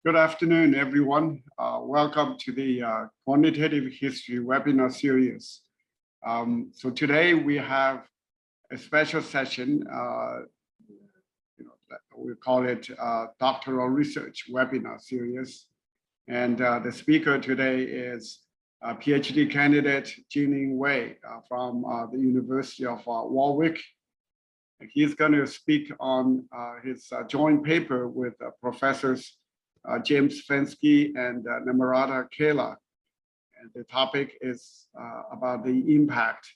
Good afternoon, everyone. Welcome to the Quantitative History webinar series. So today we have a special session. We call it Doctoral Research Webinar series. And the speaker today is Ph.D. candidate Jinlin Wei from the University of Warwick. He's going to speak on his joint paper with professors James Fenske and Namrata Kela. And the topic is about the impact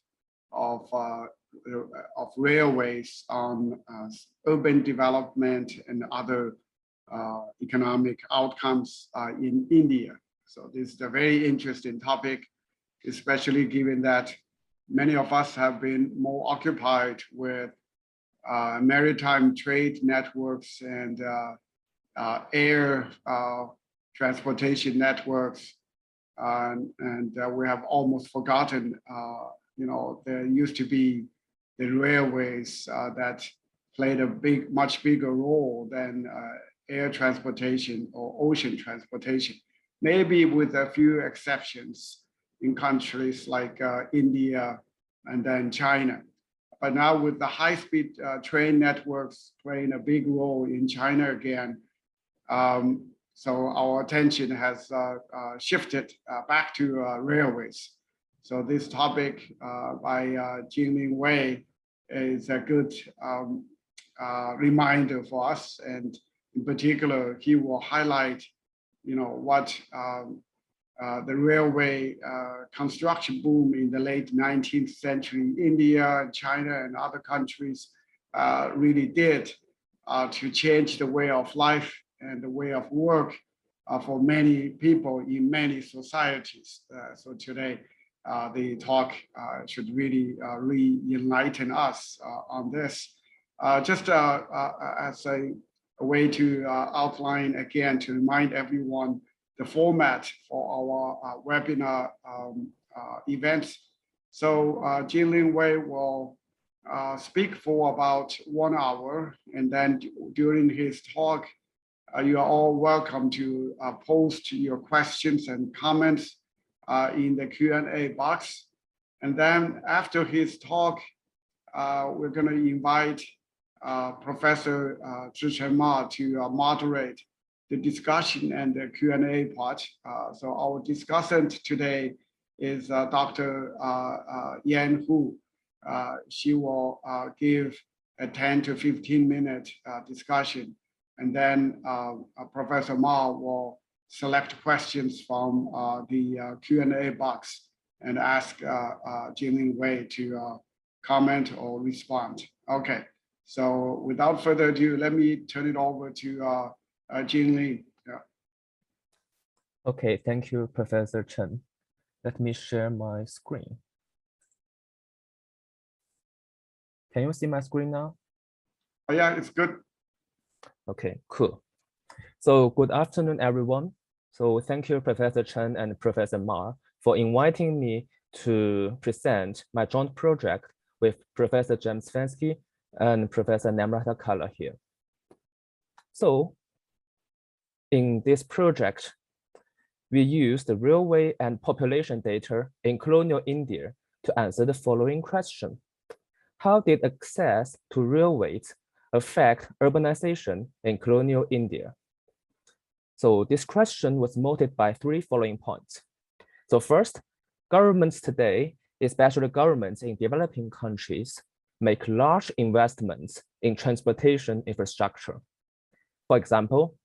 of railways on urban development and other economic outcomes in India. So this is a very interesting topic, especially given that many of us have been more occupied with maritime trade networks and air transportation networks, and we have almost forgotten, there used to be the railways that played a much bigger role than air transportation or ocean transportation, maybe with a few exceptions in countries like India and then China. But now with the high-speed train networks playing a big role in China again, so our attention has shifted back to railways. So this topic by Jinlin Wei is a good reminder for us. And in particular, he will highlight, what the railway construction boom in the late 19th century, India, China, and other countries really did to change the way of life and the way of work for many people in many societies. So today, the talk should really re-enlighten us on this. Just as a way to outline again, to remind everyone the format for our webinar events. So Jinlin Wei will speak for about 1 hour, and then during his talk, you are all welcome to post your questions and comments in the Q&A box. And then after his talk, we're going to invite Professor Zhichen Ma to moderate the discussion and the Q&A part. So our discussant today is Dr. Yan Hu. She will give a 10 to 15 minute discussion. And then Professor Ma will select questions from the Q&A box and ask Jinlin Wei to comment or respond. Okay, so without further ado, let me turn it over to Jinlin. Yeah. Okay, thank you, Professor Chen. Let me share my screen. Can you see my screen now? Oh, yeah, it's good. Okay, cool. So good afternoon, everyone. So thank you, Professor Chen and Professor Ma, for inviting me to present my joint project with Professor James Fenske and Professor Namrata Kela here. So in this project, we use the railway and population data in colonial India to answer the following question. How did access to railways affect urbanization in colonial India? So this question was motivated by 3 following points. So first, governments today, especially governments in developing countries, make large investments in transportation infrastructure. For example,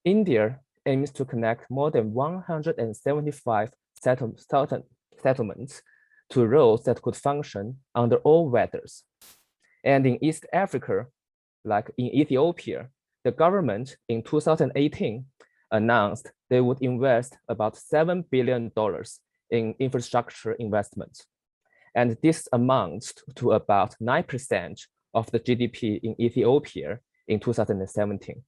India aims to connect more than 175 settlements to roads that could function under all weathers. And in East Africa, like in Ethiopia, the government in 2018 announced they would invest about $7 billion in infrastructure investments. And this amounts to about 9% of the GDP in Ethiopia in 2017.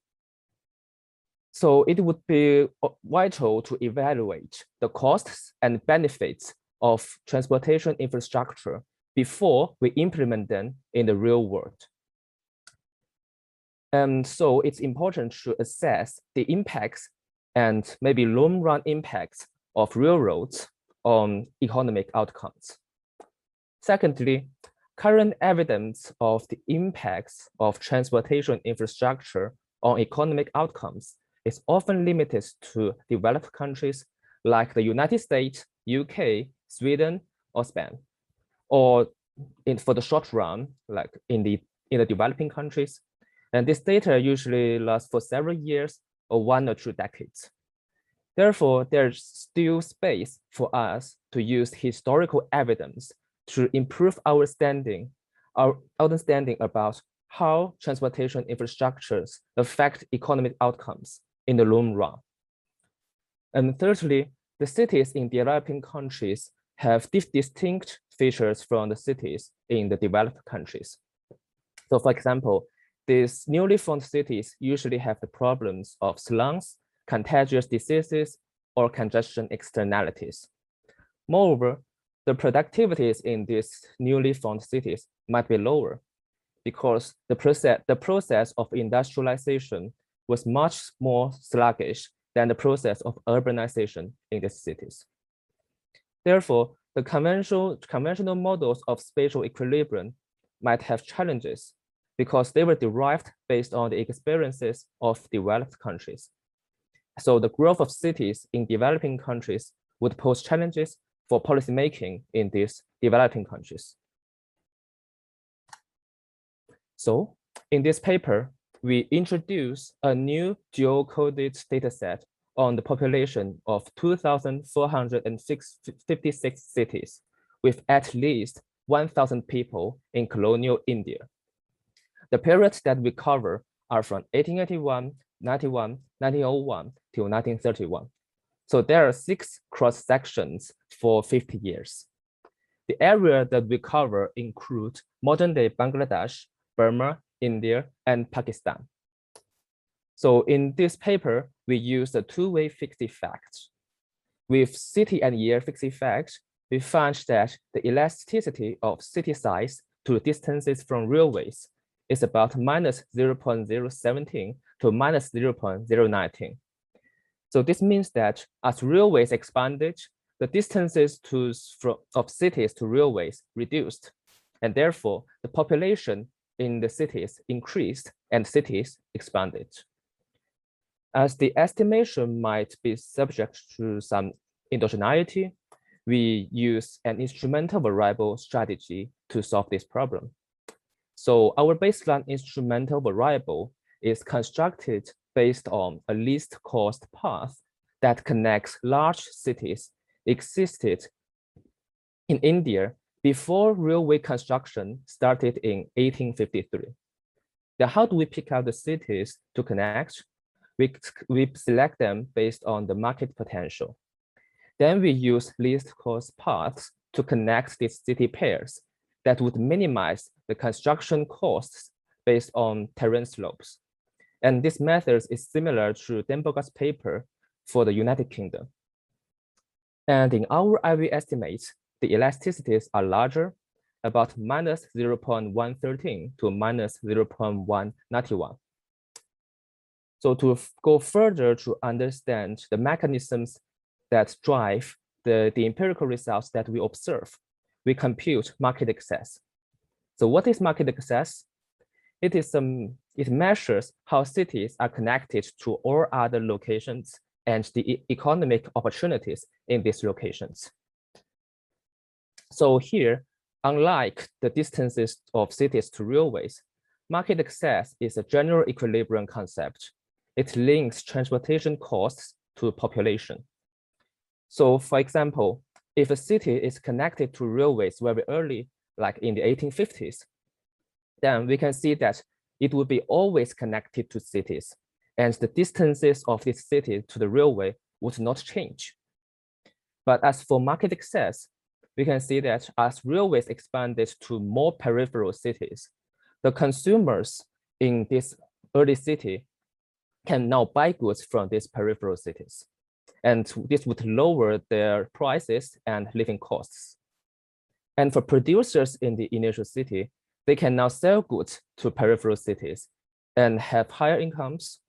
So it would be vital to evaluate the costs and benefits of transportation infrastructure before we implement them in the real world. And so it's important to assess the impacts and maybe long-run impacts of railroads on economic outcomes. Secondly, current evidence of the impacts of transportation infrastructure on economic outcomes is often limited to developed countries like the United States, UK, Sweden, or Spain, or for the short run, like in the developing countries. And this data usually lasts for several years or 1 or 2 decades. Therefore, there's still space for us to use historical evidence to improve our understanding about how transportation infrastructures affect economic outcomes in the long run. And thirdly, the cities in developing countries have distinct features from the cities in the developed countries. So for example, these newly formed cities usually have the problems of slums, contagious diseases, or congestion externalities. Moreover, the productivities in these newly formed cities might be lower because the process of industrialization was much more sluggish than the process of urbanization in these cities. Therefore, the conventional models of spatial equilibrium might have challenges because they were derived based on the experiences of developed countries. So the growth of cities in developing countries would pose challenges for policymaking in these developing countries. So in this paper, we introduce a new dual-coded dataset on the population of 2,456 cities with at least 1,000 people in colonial India. The periods that we cover are from 1881, 91, 1901 till 1931. So there are 6 cross-sections for 50 years. The area that we cover include modern-day Bangladesh, Burma, India, and Pakistan. So in this paper, we use the two-way fixed effect. With city and year fixed effect, we found that the elasticity of city size to distances from railways is about minus 0.017 to minus 0.019. So this means that as railways expanded, the distances of cities to railways reduced, and therefore the population in the cities increased and cities expanded. As the estimation might be subject to some endogeneity, we use an instrumental variable strategy to solve this problem. So our baseline instrumental variable is constructed based on a least cost path that connects large cities existed in India before railway construction started in 1853. Then how do we pick out the cities to connect? We select them based on the market potential. Then we use least cost paths to connect these city pairs that would minimize the construction costs based on terrain slopes. And this method is similar to Denboga's paper for the United Kingdom. And in our IV estimates, the elasticities are larger, about minus 0.113 to minus 0.191. So to go further to understand the mechanisms that drive the empirical results that we observe, we compute market access. So what is market access? It measures how cities are connected to all other locations and the economic opportunities in these locations. So here, unlike the distances of cities to railways, market access is a general equilibrium concept. It links transportation costs to population. So for example, if a city is connected to railways very early, like in the 1850s, then we can see that it would be always connected to cities, and the distances of this city to the railway would not change. But as for market access, we can see that as railways expanded to more peripheral cities, the consumers in this early city can now buy goods from these peripheral cities. And this would lower their prices and living costs. And for producers in the initial city, they can now sell goods to peripheral cities and have higher incomes.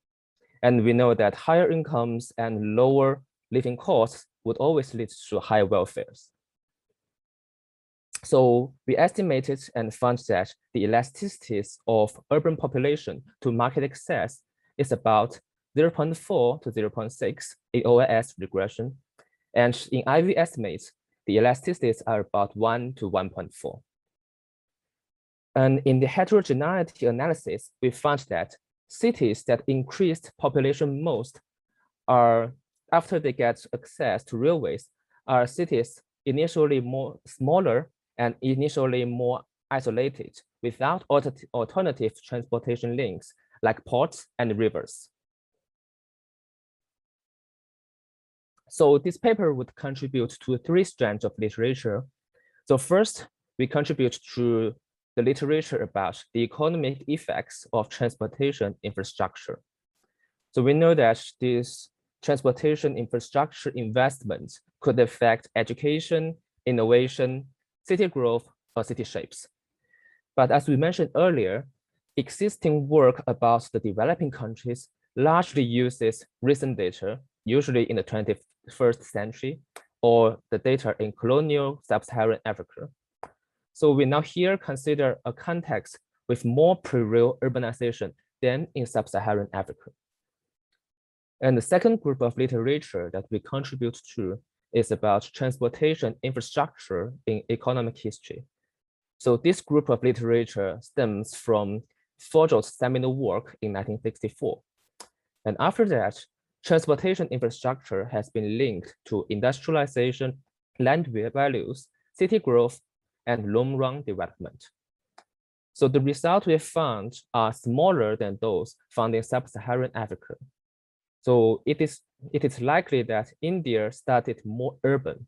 And we know that higher incomes and lower living costs would always lead to higher welfares. So we estimated and found that the elasticities of urban population to market access is about 0.4 to 0.6 in OIS regression. And in IV estimates, the elasticities are about 1 to 1.4. And in the heterogeneity analysis, we found that cities that increased population most are, after they get access to railways, are cities initially more smaller and initially more isolated without alternative transportation links like ports and rivers. So this paper would contribute to 3 strands of literature. So first, we contribute to the literature about the economic effects of transportation infrastructure. So we know that this transportation infrastructure investments could affect education, innovation, city growth, or city shapes. But as we mentioned earlier, existing work about the developing countries largely uses recent data, usually in the 21st century, or the data in colonial sub-Saharan Africa. So we now here consider a context with more pre-rail urbanization than in sub-Saharan Africa. And the second group of literature that we contribute to is about transportation infrastructure in economic history. So this group of literature stems from Fogel's seminal work in 1964. And after that, transportation infrastructure has been linked to industrialization, land values, city growth, and long-run development. So the results we found are smaller than those found in sub-Saharan Africa. So it is likely that India started more urban,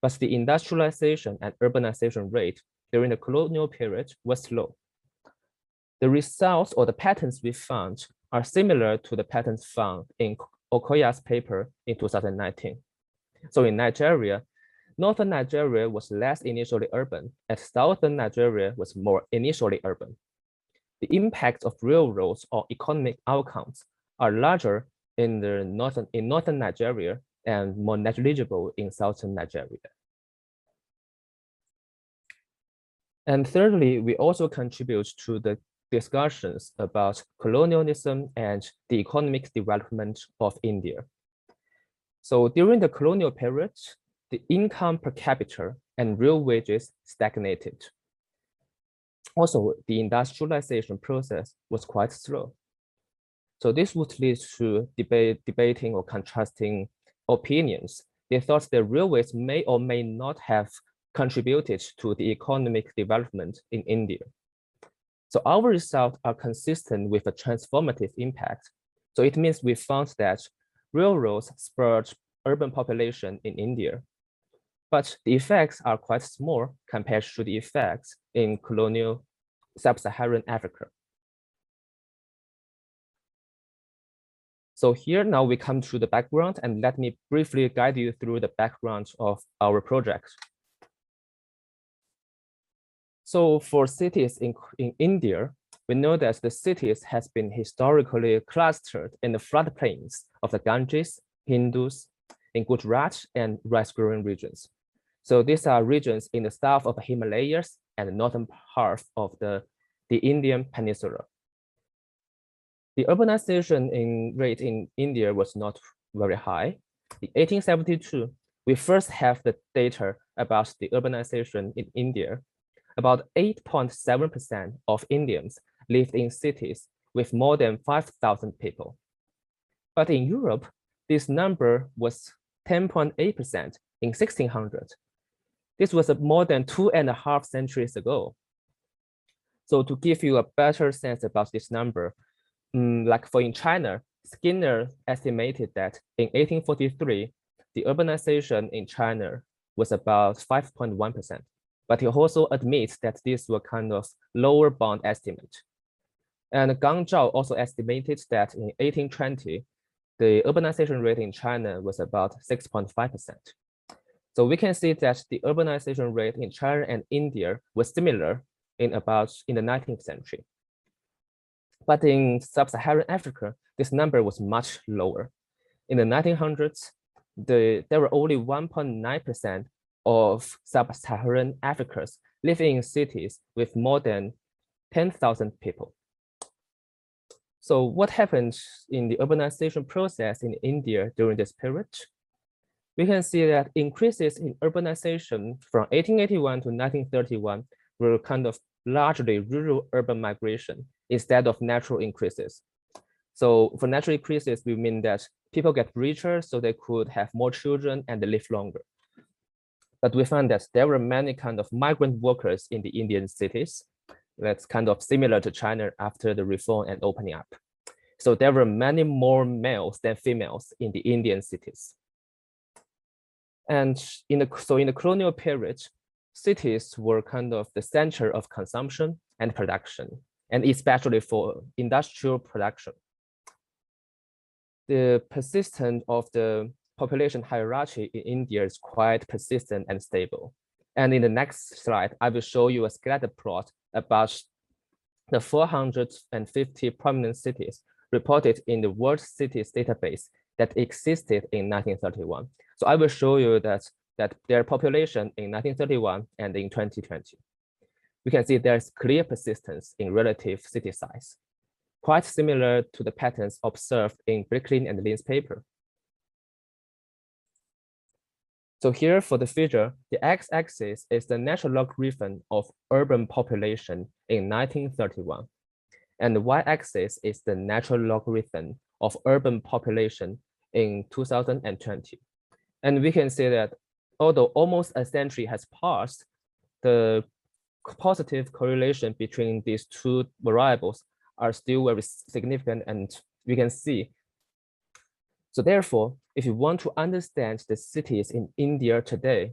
but the industrialization and urbanization rate during the colonial period was slow. The results or the patterns we found are similar to the patterns found in Okoya's paper in 2019. So in Nigeria, northern Nigeria was less initially urban, and southern Nigeria was more initially urban. The impact of railroads or economic outcomes are larger in northern Nigeria and more negligible in southern Nigeria. And thirdly, we also contribute to the discussions about colonialism and the economic development of India. So during the colonial period, the income per capita and real wages stagnated. Also, the industrialization process was quite slow. So this would lead to debating or contrasting opinions. They thought that railways may or may not have contributed to the economic development in India. So our results are consistent with a transformative impact. So it means we found that railroads spurred urban population in India, but the effects are quite small compared to the effects in colonial sub-Saharan Africa. So here now we come to the background, and let me briefly guide you through the background of our project. So for cities in India, we know that the cities has been historically clustered in the floodplains of the Ganges, Hindus, in Gujarat and rice-growing regions. So these are regions in the south of the Himalayas and the northern part of the Indian peninsula. The urbanization rate in India was not very high. In 1872, we first have the data about the urbanization in India. About 8.7% of Indians lived in cities with more than 5,000 people. But in Europe, this number was 10.8% in 1600. This was more than 2.5 centuries ago. So to give you a better sense about this number, like in China, Skinner estimated that in 1843, the urbanization in China was about 5.1%. But he also admits that these were kind of lower bound estimate. And Gang Zhao also estimated that in 1820, the urbanization rate in China was about 6.5%. So we can see that the urbanization rate in China and India was similar in the 19th century. But in sub-Saharan Africa, this number was much lower. In the 1900s, there were only 1.9% of sub-Saharan Africans living in cities with more than 10,000 people. So what happened in the urbanization process in India during this period? We can see that increases in urbanization from 1881 to 1931 were kind of largely rural urban migration instead of natural increases. So for natural increases, we mean that people get richer so they could have more children and live longer. But we found that there were many kind of migrant workers in the Indian cities. That's kind of similar to China after the reform and opening up. So there were many more males than females in the Indian cities. And in the colonial period, cities were kind of the center of consumption and production, and especially for industrial production. The persistence of the population hierarchy in India is quite persistent and stable. And in the next slide, I will show you a scatter plot about the 450 prominent cities reported in the World Cities database that existed in 1931. So I will show you that their population in 1931 and in 2020. We can see there's clear persistence in relative city size, quite similar to the patterns observed in Bricklin and Lin's paper. So here for the figure, the x-axis is the natural logarithm of urban population in 1931. And the y-axis is the natural logarithm of urban population in 2020. And we can see that although almost a century has passed, the positive correlation between these two variables are still very significant, and we can see. So therefore, if you want to understand the cities in India today,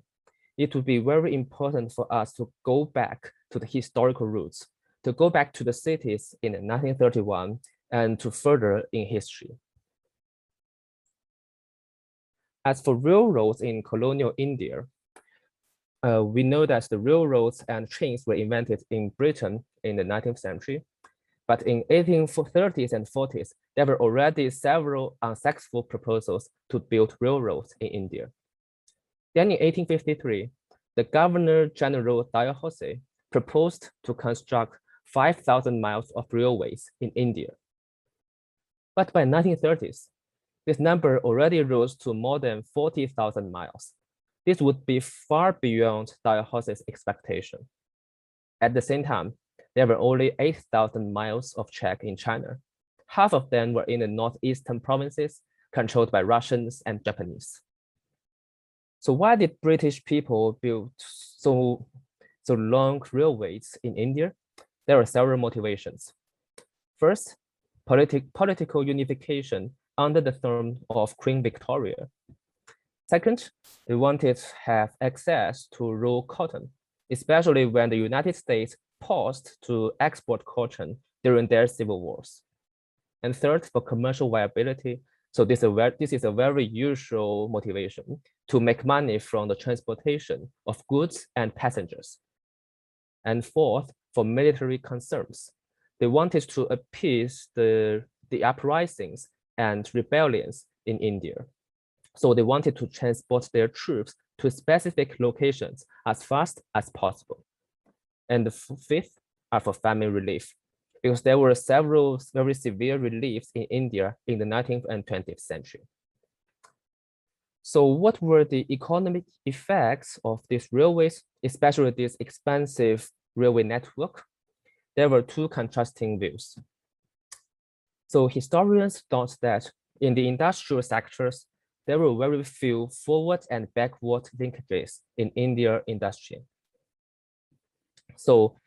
it would be very important for us to go back to the historical roots, to go back to the cities in 1931 and to further in history. As for railroads in colonial India, we know that the railroads and trains were invented in Britain in the 19th century. But in 1830s and 40s, there were already several unsuccessful proposals to build railroads in India. Then in 1853, the Governor General Dalhousie proposed to construct 5,000 miles of railways in India. But by 1930s, this number already rose to more than 40,000 miles. This would be far beyond Dalhousie's expectation. At the same time, there were only 8,000 miles of track in China. Half of them were in the northeastern provinces controlled by Russians and Japanese. So why did British people build so long railways in India? There are several motivations. First, political unification under the throne of Queen Victoria. Second, they wanted to have access to raw cotton, especially when the United States paused to export cotton during their civil wars. And third, for commercial viability. So this is a very usual motivation to make money from the transportation of goods and passengers. And fourth, for military concerns. They wanted to appease the uprisings and rebellions in India. So they wanted to transport their troops to specific locations as fast as possible. And the fifth are for famine relief, because there were several very severe reliefs in India in the 19th and 20th century. So what were the economic effects of these railways, especially this expansive railway network? There were two contrasting views. So historians thought that in the industrial sectors, there were very few forward and backward linkages in Indian industry. So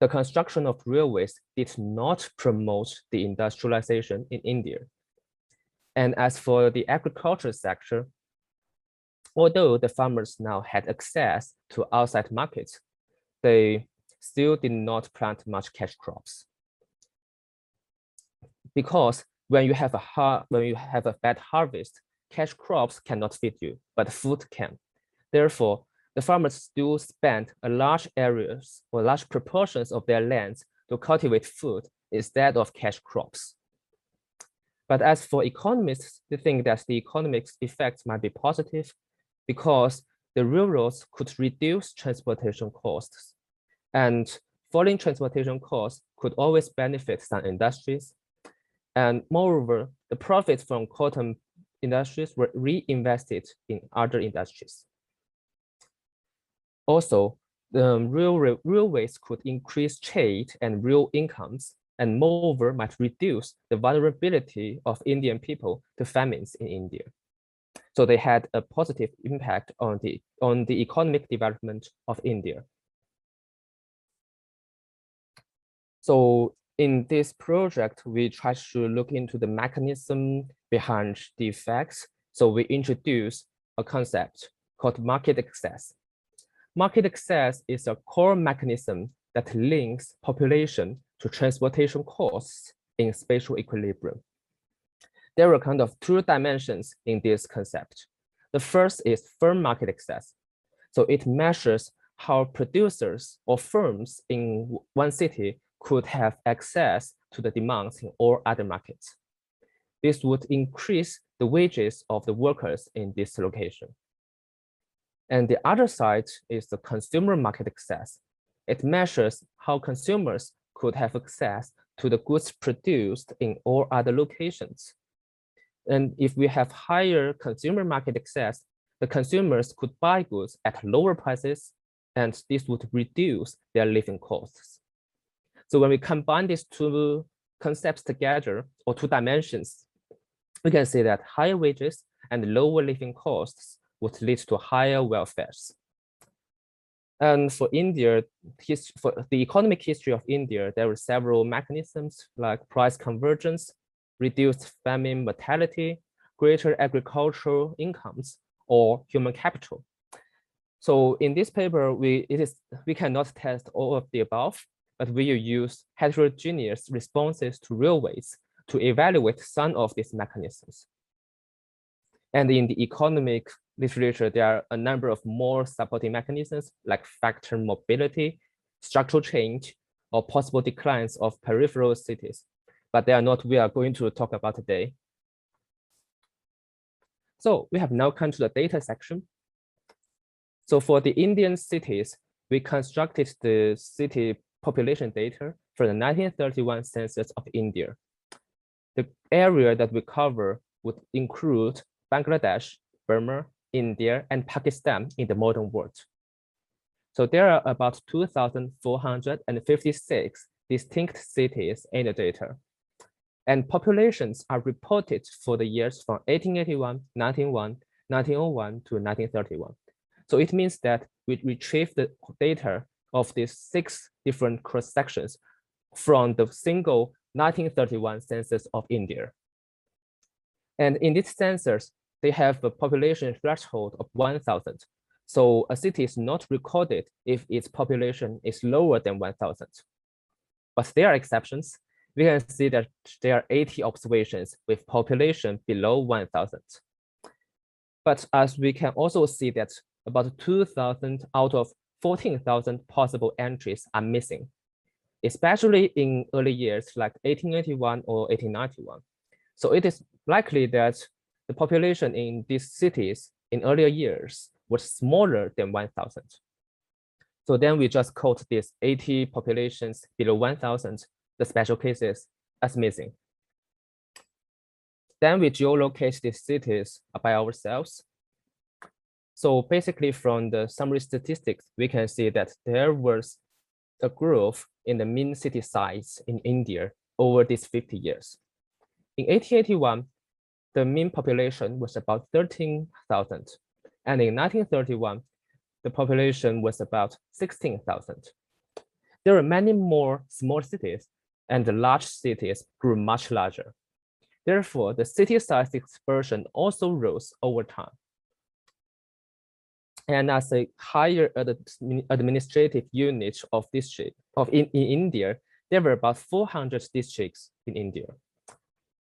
the construction of railways did not promote the industrialization in India. And as for the agriculture sector, although the farmers now had access to outside markets, they still did not plant much cash crops. Because when you have a bad harvest, cash crops cannot feed you, but food can. Therefore, the farmers still spend a large areas or large proportions of their lands to cultivate food instead of cash crops. But as for economists, they think that the economic effects might be positive because the railroads could reduce transportation costs, and falling transportation costs could always benefit some industries. And moreover, the profits from cotton industries were reinvested in other industries. Also, the railways could increase trade and real incomes, and moreover might reduce the vulnerability of Indian people to famines in India. So they had a positive impact on the economic development of India. So in this project, we try to look into the mechanism behind the effects. So we introduce a concept called market access. Market access is a core mechanism that links population to transportation costs in spatial equilibrium. There are kind of two dimensions in this concept. The first is firm market access. So it measures how producers or firms in one city could have access to the demands in all other markets. This would increase the wages of the workers in this location. And the other side is the consumer market access. It measures how consumers could have access to the goods produced in all other locations. And if we have higher consumer market access, the consumers could buy goods at lower prices, and this would reduce their living costs. So when we combine these two concepts together, or two dimensions, we can see that higher wages and lower living costs would lead to higher welfare. And for India, for the economic history of India, there were several mechanisms like price convergence, reduced famine mortality, greater agricultural incomes, or human capital. So in this paper, we cannot test all of the above, but we will use heterogeneous responses to railways to evaluate some of these mechanisms. And in the economic literature, there are a number of more supporting mechanisms like factor mobility, structural change, or possible declines of peripheral cities. But they are not we are going to talk about today. So we have now come to the data section. So for the Indian cities, we constructed the city population data for the 1931 census of India. The area that we cover would include Bangladesh, Burma, India, and Pakistan in the modern world. So there are about 2,456 distinct cities in the data. And populations are reported for the years from 1881, 1901, 1901 to 1931. So it means that we retrieve the data of these 6 different cross sections from the single 1931 census of India. And in this census, they have a population threshold of 1,000. So a city is not recorded if its population is lower than 1,000. But there are exceptions. We can see that there are 80 observations with population below 1,000. But as we can also see that about 2,000 out of 14,000 possible entries are missing, especially in early years like 1881 or 1891. So it is likely that the population in these cities in earlier years was smaller than 1,000. So then we just quote these 80 populations below 1,000, the special cases as missing. Then we geolocate these cities by ourselves. So basically from the summary statistics, we can see that there was a growth in the mean city size in India over these 50 years. In 1881, the mean population was about 13,000. And in 1931, the population was about 16,000. There are many more small cities, and the large cities grew much larger. Therefore, the city size dispersion also rose over time. And as a higher administrative unit of district in India, there were about 400 districts in India.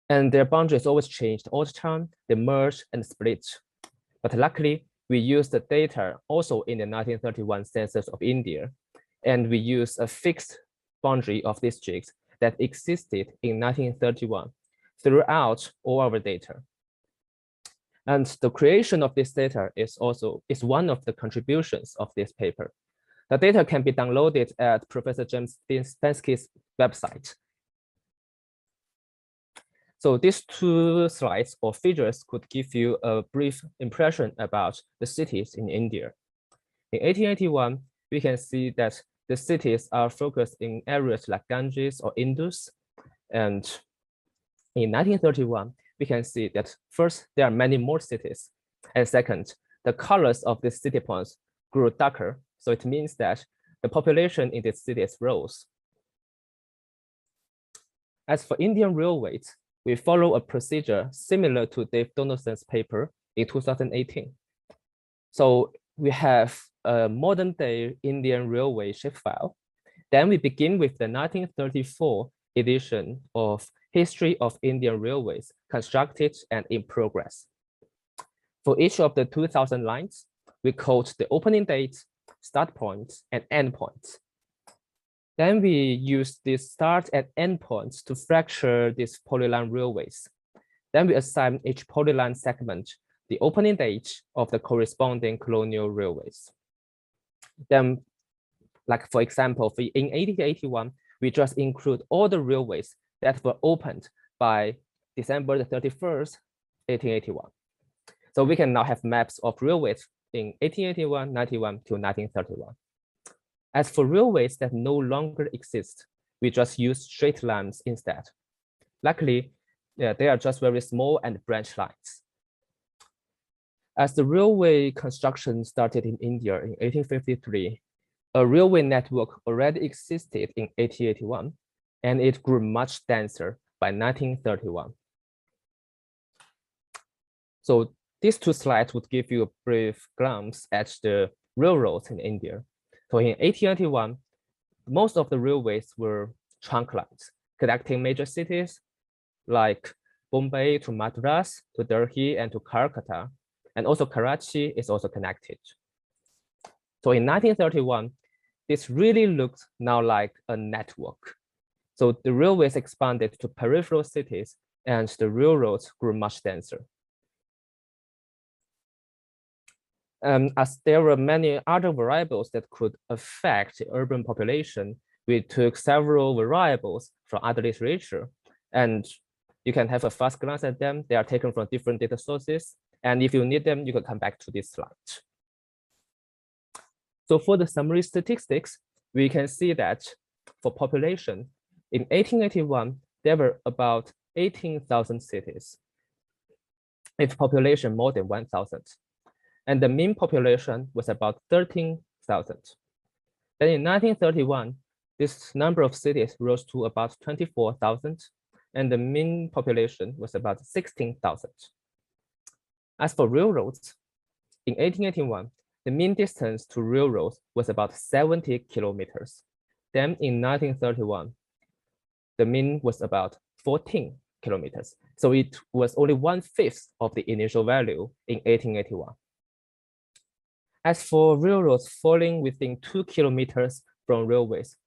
And their boundaries always changed all the time. They merged and split. But luckily, we used the data also in the 1931 census of India, and we used a fixed boundary of districts that existed in 1931. throughout all our data. And the creation of this data is one of the contributions of this paper. The data can be downloaded at Professor James Bensky's website. So these two slides or figures could give you a brief impression about the cities in India. In 1881, we can see that the cities are focused in areas like Ganges or Indus. And in 1931, we can see that first, there are many more cities. And second, the colors of the city points grew darker. So it means that the population in these cities rose. As for Indian railways, we follow a procedure similar to Dave Donaldson's paper in 2018. So we have a modern day Indian railway shapefile. Then we begin with the 1934 edition of History of Indian Railways, constructed and in progress. For each of the 2000 lines, we quote the opening date, start points, and end points. Then we use these start and end points to fracture these polyline railways. Then we assign each polyline segment the opening date of the corresponding colonial railways. Then, like for example, in 1881, we just include all the railways that were opened by December the 31st, 1881. So we can now have maps of railways in 1881, 91 to 1931. As for railways that no longer exist, we just use straight lines instead. Luckily, they are just very small and branch lines. As the railway construction started in India in 1853, a railway network already existed in 1881, and it grew much denser by 1931. So these two slides would give you a brief glance at the railroads in India. So in 1891, most of the railways were trunk lines, connecting major cities like Bombay to Madras, to Delhi, and to Calcutta. And also Karachi is also connected. So in 1931, this really looked now like a network. So the railways expanded to peripheral cities and the railroads grew much denser. As there were many other variables that could affect the urban population, we took several variables from other literature, and you can have a fast glance at them. They are taken from different data sources, and if you need them, you can come back to this slide. So for the summary statistics, we can see that for population, in 1881, there were about 18,000 cities, with population more than 1,000. And the mean population was about 13,000. Then in 1931, this number of cities rose to about 24,000, and the mean population was about 16,000. As for railroads, in 1881, the mean distance to railroads was about 70 kilometers. Then in 1931, the mean was about 14 kilometers. So it was only 1/5 of the initial value in 1881. As for railroads falling within 2 kilometers from railways,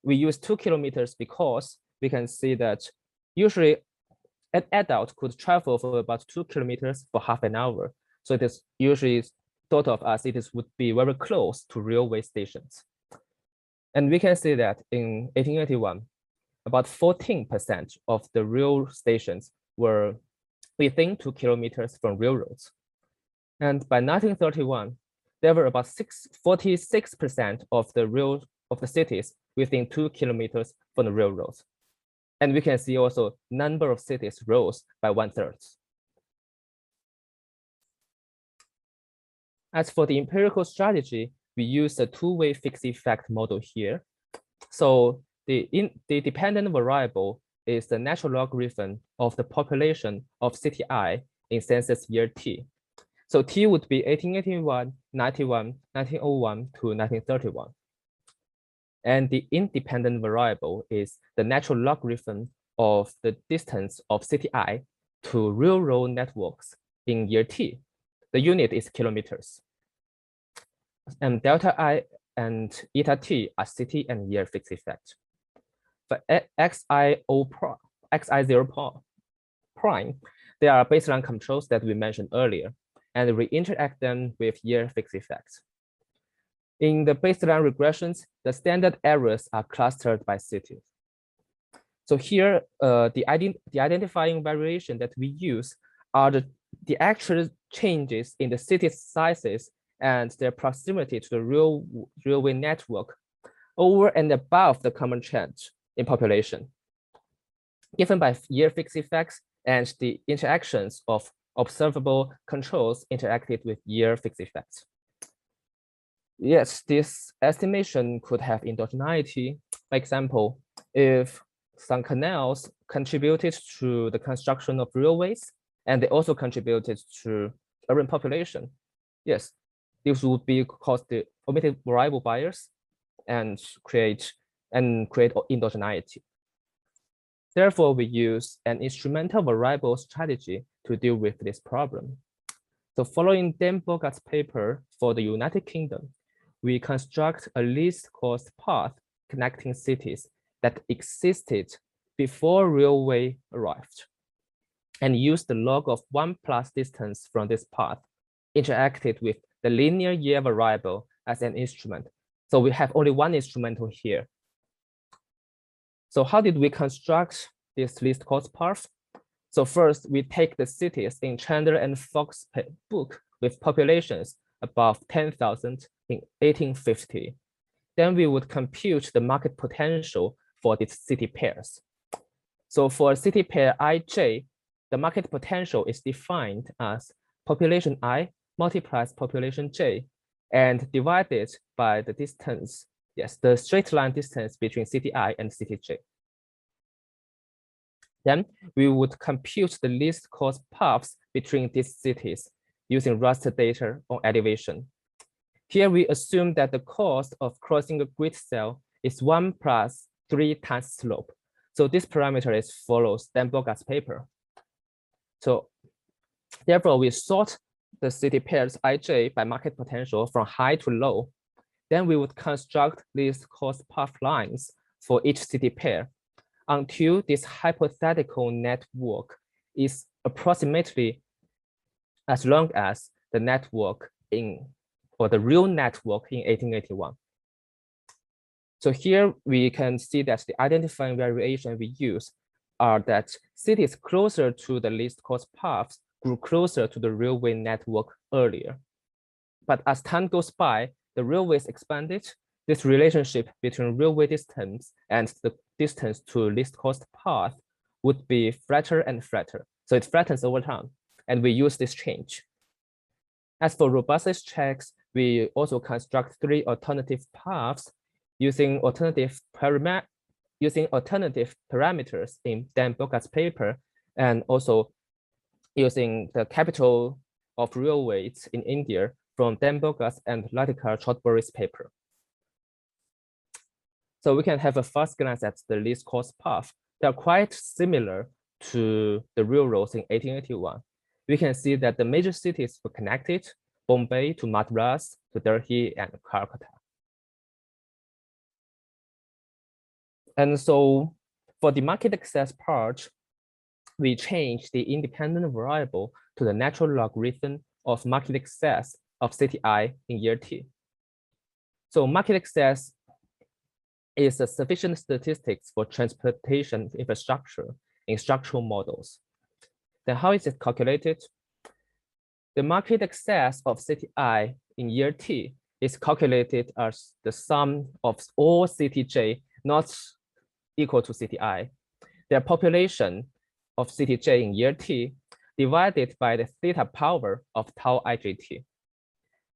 we use 2 kilometers because we can see that usually an adult could travel for about 2 kilometers for half an hour. So it is usually thought of as it would be very close to railway stations. And we can see that in 1881, about 14% of the rail stations were within 2 kilometers from railroads. And by 1931, there were about 46% of the cities within 2 kilometers from the railroads. And we can see also number of cities rose by 1/3. As for the empirical strategy, we use a two-way fixed effect model here. So the dependent variable is the natural logarithm of the population of city I in census year T. So T would be 1881, 91, 1901 to 1931. And the independent variable is the natural logarithm of the distance of city I to railroad networks in year T. The unit is kilometers. And delta I and eta T are city and year fixed effect. For xi0 prime, prime, they are baseline controls that we mentioned earlier, and we interact them with year fixed effects. In the baseline regressions, the standard errors are clustered by cities. So here, the identifying variation that we use are the actual changes in the city sizes and their proximity to the railway network over and above the common trend in population, given by year fixed effects and the interactions of observable controls interacted with year fixed effects. Yes, this estimation could have endogeneity. For example, if some canals contributed to the construction of railways, and they also contributed to urban population. Yes, this would be cause the omitted variable bias and create endogeneity. Therefore, we use an instrumental variable strategy to deal with this problem. So following Dan Bogart's paper for the United Kingdom, we construct a least cost path connecting cities that existed before railway arrived, and use the log of 1 plus distance from this path interacted with the linear year variable as an instrument. So we have only one instrumental here. So how did we construct this least cost path? So first, we take the cities in Chandler and Fox book with populations above 10,000 in 1850. Then we would compute the market potential for these city pairs. So for a city pair ij, the market potential is defined as population I multiplies population j and divided by the distance, yes, the straight line distance between city I and city j. Then we would compute the least cost paths between these cities using raster data on elevation. Here we assume that the cost of crossing a grid cell is 1 plus 3 times slope. So this parameter is follows Dan Bogart's paper. So therefore, we sort the city pairs ij by market potential from high to low. Then we would construct least cost path lines for each city pair until this hypothetical network is approximately as long as the network or the real network in 1881. So here we can see that the identifying variation we use are that cities closer to the least cost paths grew closer to the railway network earlier. But as time goes by, the railways expanded. This relationship between railway distance and the distance to least cost path would be flatter and flatter. So it flattens over time, and we use this change. As for robustness checks, we also construct 3 alternative paths using alternative parameters in Dan Bogart's paper, and also using the capital of railways in India from Dan Bogart's and Latika Chaudhuri's paper. So we can have a first glance at the least cost path. They are quite similar to the railroads in 1881. We can see that the major cities were connected, Bombay to Madras to Delhi and Calcutta. And so for the market access part, we change the independent variable to the natural logarithm of market access of city I in year t. So market access is a sufficient statistics for transportation infrastructure in structural models. Then how is it calculated? The market access of city I in year t is calculated as the sum of all city j not equal to city I. Their population of city j in year t divided by the theta power of tau ijt.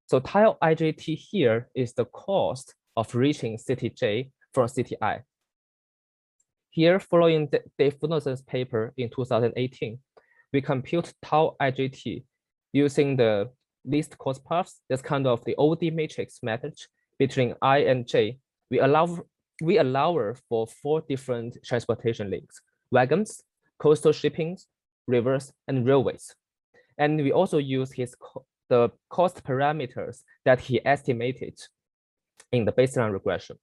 So tau ijt here is the cost of reaching city j from city I. Here, following Dave Funoson's paper in 2018, we compute tau ijt using the least cost paths. That's kind of the OD matrix method between I and j. We allow for 4 different transportation links: wagons, coastal shippings, rivers, and railways. And we also use the cost parameters that he estimated in the baseline regression.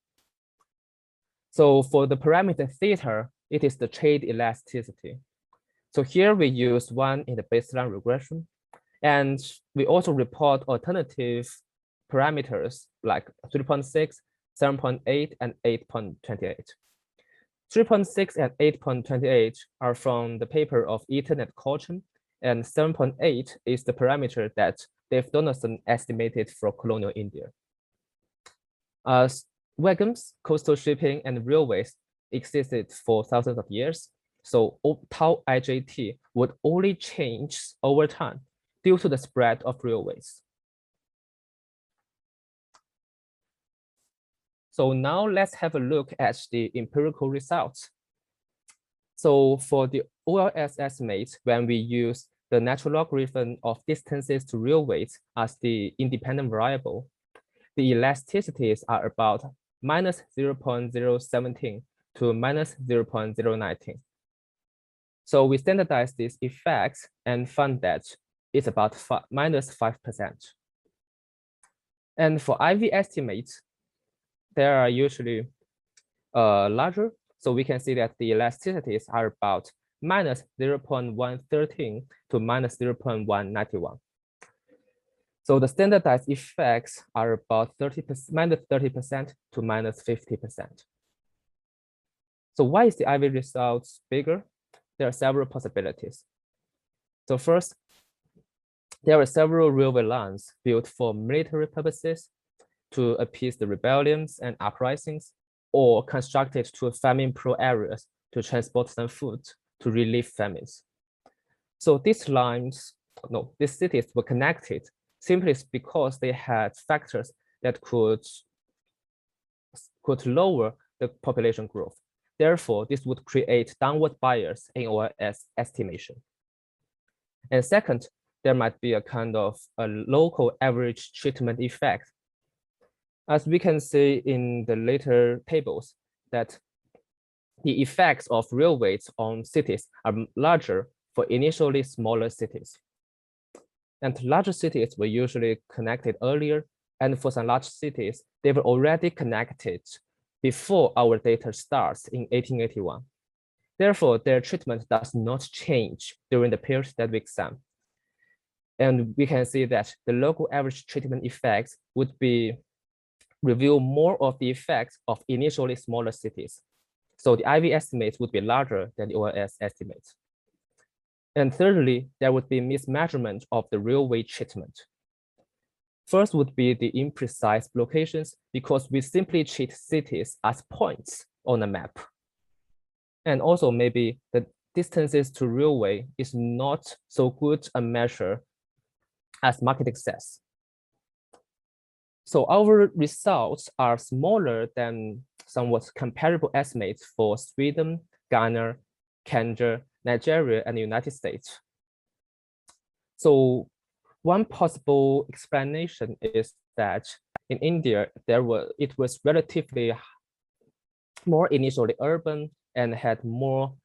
So for the parameter theta, it is the trade elasticity. So here we use 1 in the baseline regression. And we also report alternative parameters like 3.6, 7.8, and 8.28. 3.6 and 8.28 are from the paper of Eaton and Colchan, and 7.8 is the parameter that Dave Donaldson estimated for colonial India. Wagons, coastal shipping, and railways existed for thousands of years, so tau IJT would only change over time due to the spread of railways. So now let's have a look at the empirical results. So for the OLS estimate, when we use the natural logarithm of distances to railways as the independent variable, the elasticities are about minus 0.017 to minus 0.019. So we standardize these effects and found that it's about minus 5%. And for IV estimates, they are usually larger. So we can see that the elasticities are about minus 0.113 to minus 0.191. So the standardized effects are about minus 30% to minus 50%. So why is the IV results bigger? There are several possibilities. So first, there are several railway lines built for military purposes to appease the rebellions and uprisings, or constructed to famine-prone areas to transport some food to relieve famines. So these lines, these cities were connected simply because they had factors that could lower the population growth. Therefore, this would create downward bias in OLS estimation. And second, there might be a kind of a local average treatment effect. As we can see in the later tables, that the effects of railways on cities are larger for initially smaller cities. And larger cities were usually connected earlier, and for some large cities, they were already connected before our data starts in 1881. Therefore, their treatment does not change during the period that we examine. And we can see that the local average treatment effects would reveal more of the effects of initially smaller cities. So the IV estimates would be larger than the OLS estimates. And thirdly, there would be mismeasurement of the railway treatment. First would be the imprecise locations, because we simply treat cities as points on a map. And also maybe the distances to railway is not so good a measure as market access. So our results are smaller than somewhat comparable estimates for Sweden, Ghana, Kenya, Nigeria, and the United States. So one possible explanation is that in India, it was relatively more initially urban and had more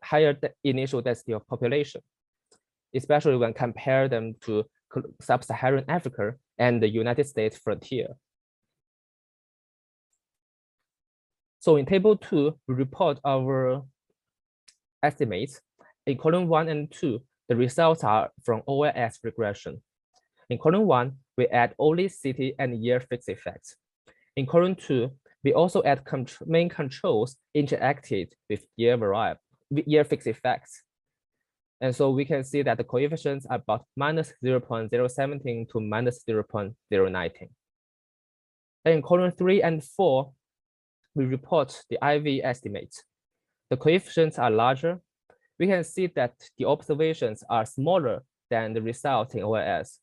higher initial density of population, especially when compared them to sub-Saharan Africa and the United States frontier. So in table 2, we report our estimates. In column 1 and 2, the results are from OLS regression. In column 1, we add only city and year fixed effects. In column 2, we also add main controls interacted with year fixed effects. And so we can see that the coefficients are about minus 0.017 to minus 0.019. And in column 3 and 4, we report the IV estimates. The coefficients are larger. We can see that the observations are smaller than the results in OLS.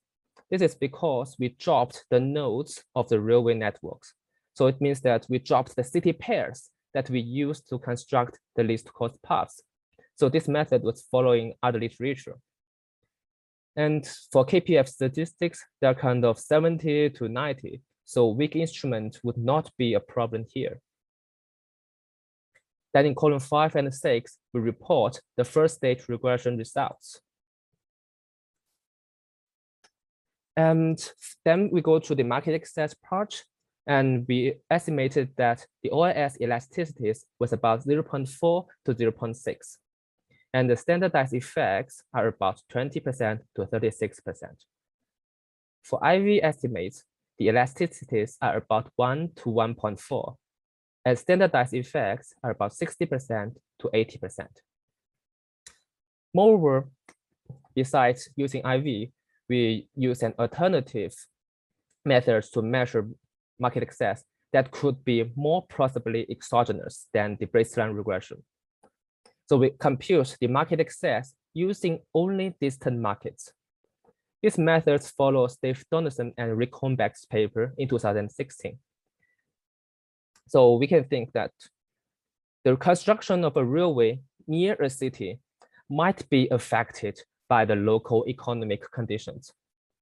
This is because we dropped the nodes of the railway networks. So it means that we dropped the city pairs that we used to construct the least cost paths. So this method was following other literature. And for KPF statistics, they're kind of 70 to 90. So weak instrument would not be a problem here. Then in column 5 and 6, we report the first stage regression results. And then we go to the market access part, and we estimated that the OLS elasticities was about 0.4 to 0.6. and the standardized effects are about 20% to 36%. For IV estimates, the elasticities are about 1 to 1.4, and standardized effects are about 60% to 80%. Moreover, besides using IV, we use an alternative methods to measure market access that could be more plausibly exogenous than the baseline regression. So we compute the market access using only distant markets. These methods follow Steve Donaldson and Rick Hornbeck's paper in 2016. So we can think that the construction of a railway near a city might be affected by the local economic conditions.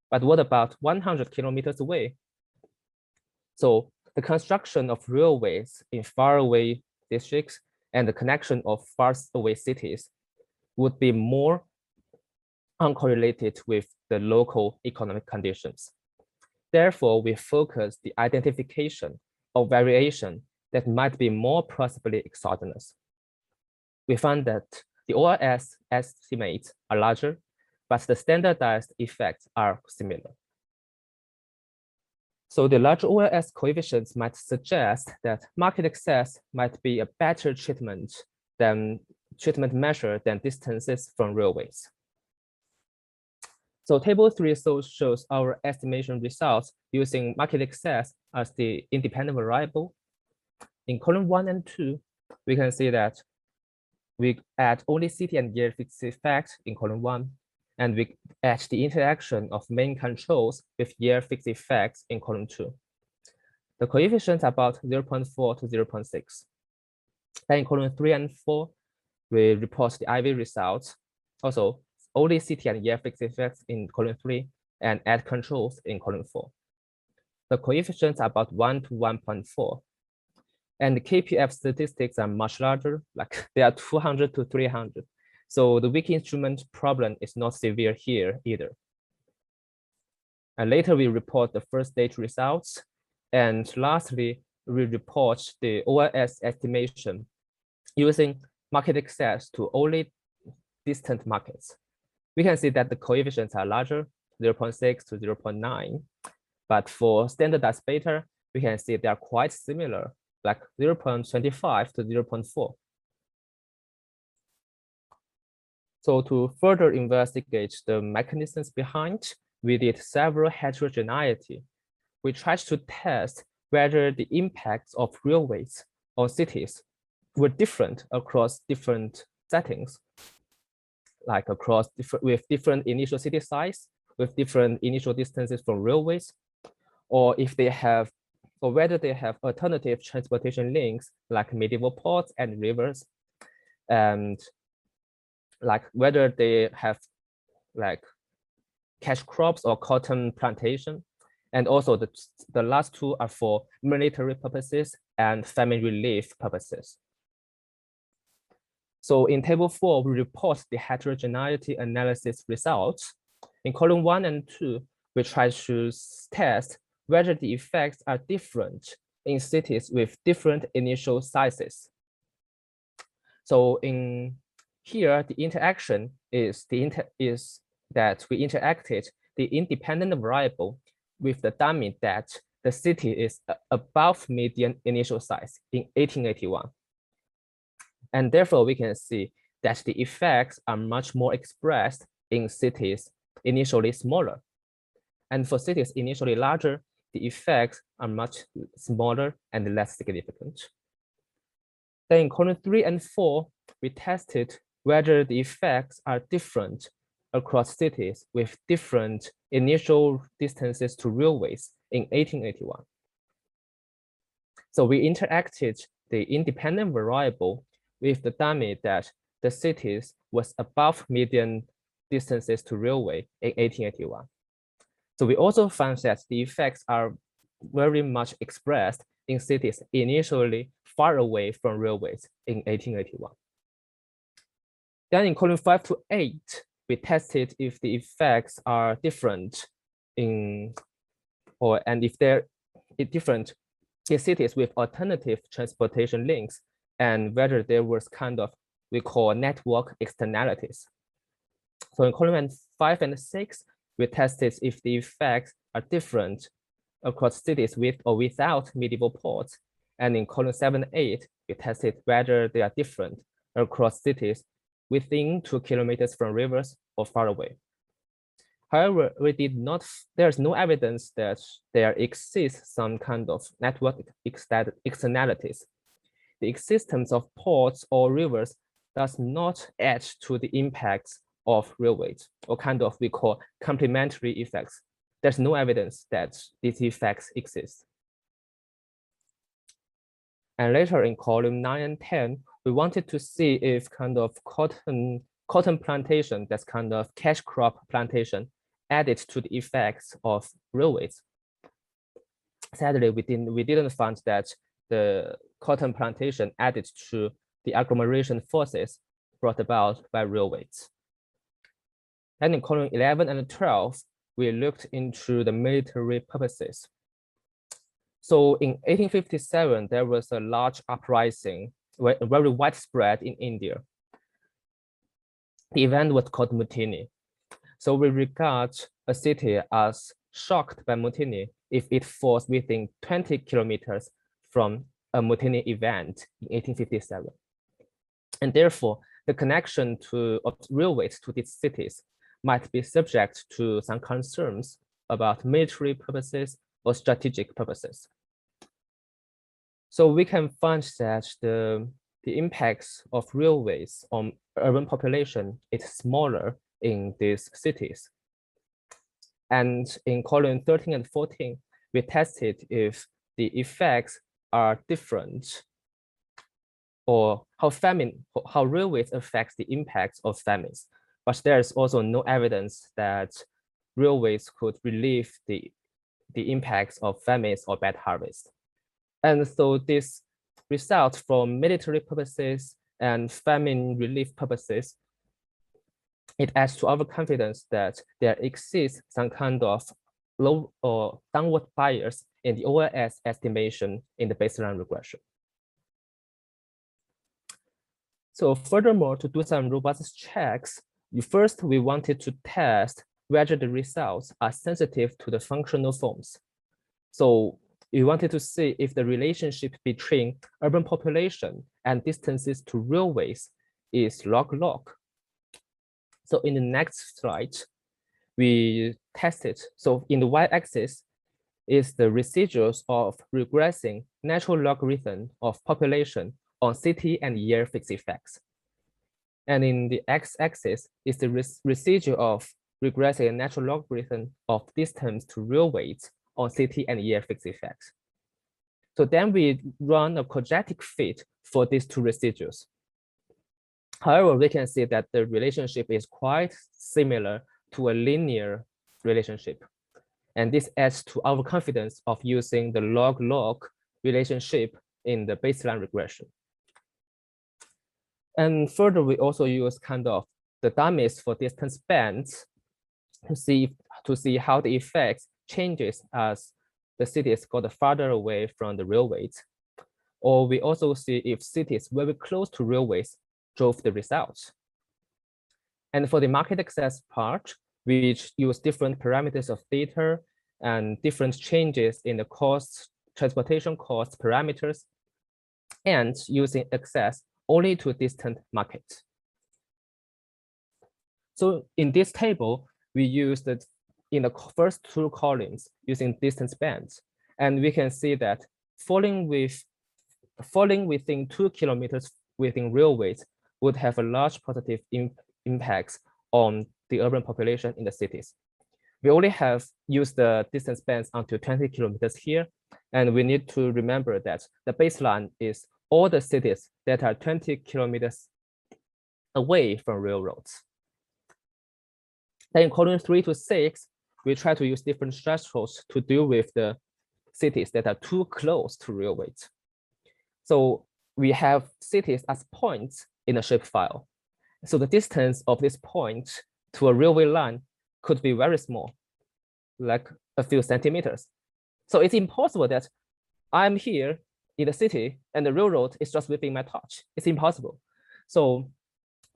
But what about 100 kilometers away? So the construction of railways in faraway districts and the connection of far away cities would be more uncorrelated with the local economic conditions. Therefore, we focus the identification of variation that might be more plausibly exogenous. We found that the ORS estimates are larger, but the standardized effects are similar. So the large OLS coefficients might suggest that market access might be a better treatment measure than distances from railways. So table 3 shows our estimation results using market access as the independent variable. In column 1 and 2, we can see that we add only city and year fixed effect in column 1, and we add the interaction of main controls with year fixed effects in column 2. The coefficients are about 0.4 to 0.6. Then in column 3 and 4, we report the IV results. Also, only city and year fixed effects in column 3 and add controls in column 4. The coefficients are about 1 to 1.4. And the KPF statistics are much larger, like they are 200 to 300. So the weak instrument problem is not severe here either. And later we report the first stage results. And lastly, we report the OLS estimation using market access to only distant markets. We can see that the coefficients are larger, 0.6 to 0.9. But for standardized beta, we can see they are quite similar, like 0.25 to 0.4. So to further investigate the mechanisms behind, we did several heterogeneity. We tried to test whether the impacts of railways on cities were different across different settings, like with different initial city size, with different initial distances from railways, or whether they have alternative transportation links like medieval ports and rivers, and like whether they have like cash crops or cotton plantation. And also the last two are for military purposes and famine relief purposes. So in table 4, we report the heterogeneity analysis results. In column 1 and 2, we try to test whether the effects are different in cities with different initial sizes. So in here, the interaction is that we interacted the independent variable with the dummy that the city is above median initial size in 1881. And therefore, we can see that the effects are much more expressed in cities initially smaller. And for cities initially larger, the effects are much smaller and less significant. Then in column 3 and 4, we tested whether the effects are different across cities with different initial distances to railways in 1881. So we interacted the independent variable with the dummy that the cities was above median distances to railway in 1881. So we also found that the effects are very much expressed in cities initially far away from railways in 1881. Then in column 5 to 8, we tested if the effects are different and if they're different in cities with alternative transportation links, and whether there was kind of we call network externalities. So in column 5 and 6, we tested if the effects are different across cities with or without medieval ports. And in column 7 and 8, we tested whether they are different across cities within 2 kilometers from rivers or far away. However, there's no evidence that there exists some kind of network externalities. The existence of ports or rivers does not add to the impacts of railways, or kind of we call complementary effects. There's no evidence that these effects exist. And later in column 9 and 10, we wanted to see if kind of cotton plantation, that's kind of cash crop plantation, added to the effects of railways. Sadly, we didn't find that the cotton plantation added to the agglomeration forces brought about by railways. And in column 11 and 12, we looked into the military purposes. So in 1857, there was a large uprising, very widespread in India. The event was called mutiny. So we regard a city as shocked by mutiny if it falls within 20 kilometers from a mutiny event in 1857. And therefore, the connection of railways to these cities might be subject to some concerns about military purposes or strategic purposes. So we can find that the impacts of railways on urban population is smaller in these cities. And in column 13 and 14, we tested if the effects are different, or how railways affects the impacts of famines. But there's also no evidence that railways could relieve the impacts of famines or bad harvest. And so this results from military purposes and famine relief purposes. It adds to our confidence that there exists some kind of low or downward bias in the OLS estimation in the baseline regression. So furthermore, to do some robust checks, first we wanted to test whether the results are sensitive to the functional forms. So we wanted to see if the relationship between urban population and distances to railways is log-log. So in the next slide, we tested. So in the y-axis is the residuals of regressing natural logarithm of population on city and year fixed effects. And in the x-axis is the residual of regressing natural logarithm of distance to railways on city and year fixed effects. So then we run a quadratic fit for these two residuals. However, we can see that the relationship is quite similar to a linear relationship. And this adds to our confidence of using the log-log relationship in the baseline regression. And further, we also use kind of the dummies for distance bands to see how the effects changes as the cities got farther away from the railways. Or we also see if cities very close to railways drove the results. And for the market access part, we use different parameters of data and different changes in the costs, transportation cost parameters, and using access only to distant markets. So in this table, we used it in the first two columns using distance bands. And we can see that falling within 2 kilometers within railways would have a large positive impacts on the urban population in the cities. We only have used the distance bands until 20 kilometers here. And we need to remember that the baseline is all the cities that are 20 kilometers away from railroads. Then in column 3 to 6, we try to use different thresholds to deal with the cities that are too close to railways. So we have cities as points in a shapefile. So the distance of this point to a railway line could be very small, like a few centimeters. So it's impossible that I'm here in the city and the railroad is just within my touch. It's impossible. So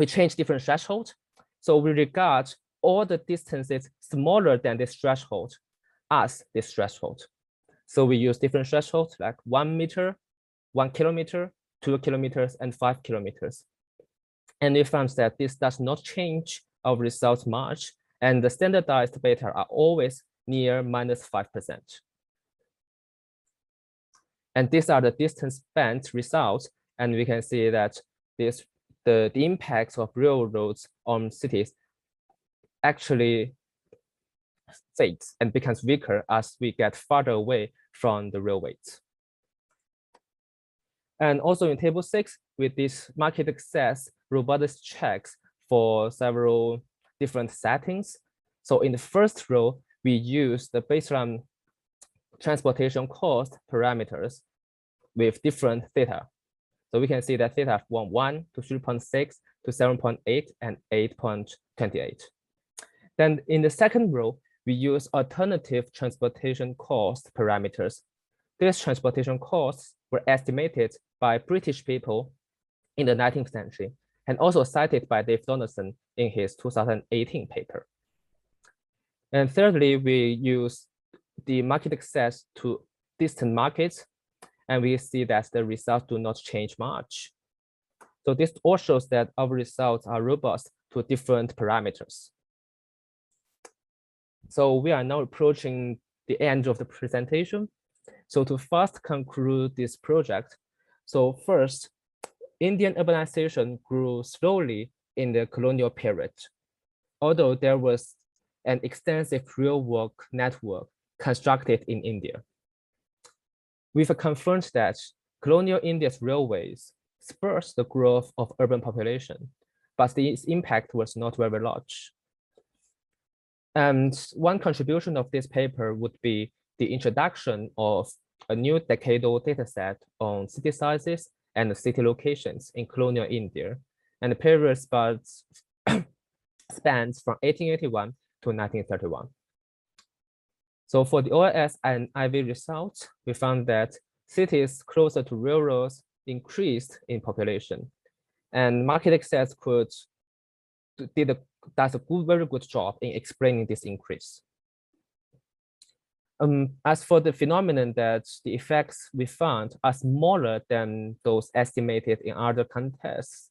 we change different thresholds. So we regard all the distances smaller than this threshold as this threshold. So we use different thresholds like 1 meter, 1 kilometer, 2 kilometers, and 5 kilometers. And we found that this does not change our results much, and the standardized beta are always near -5%. And these are the distance band results, and we can see that the impacts of railroads on cities actually fades and becomes weaker as we get farther away from the railways. And also in table 6, with this market access robustness checks for several different settings. So in the first row, we use the baseline transportation cost parameters with different theta. So we can see that theta from 1 to 3.6 to 7.8 and 8.28. Then in the second row, we use alternative transportation cost parameters. These transportation costs were estimated by British people in the 19th century and also cited by Dave Donaldson in his 2018 paper. And thirdly, we use the market access to distant markets, and we see that the results do not change much. So this all shows that our results are robust to different parameters. So we are now approaching the end of the presentation. So to first conclude this project, so first, Indian urbanization grew slowly in the colonial period, although there was an extensive railway network constructed in India. We've confirmed that colonial India's railways spurred the growth of urban population, but its impact was not very large. And one contribution of this paper would be the introduction of a new decadal dataset on city sizes and city locations in colonial India, and the period spans from 1881 to 1931. So for the OIS and IV results, we found that cities closer to railroads increased in population, and market access does a very good job in explaining this increase. As for the phenomenon that the effects we found are smaller than those estimated in other contexts,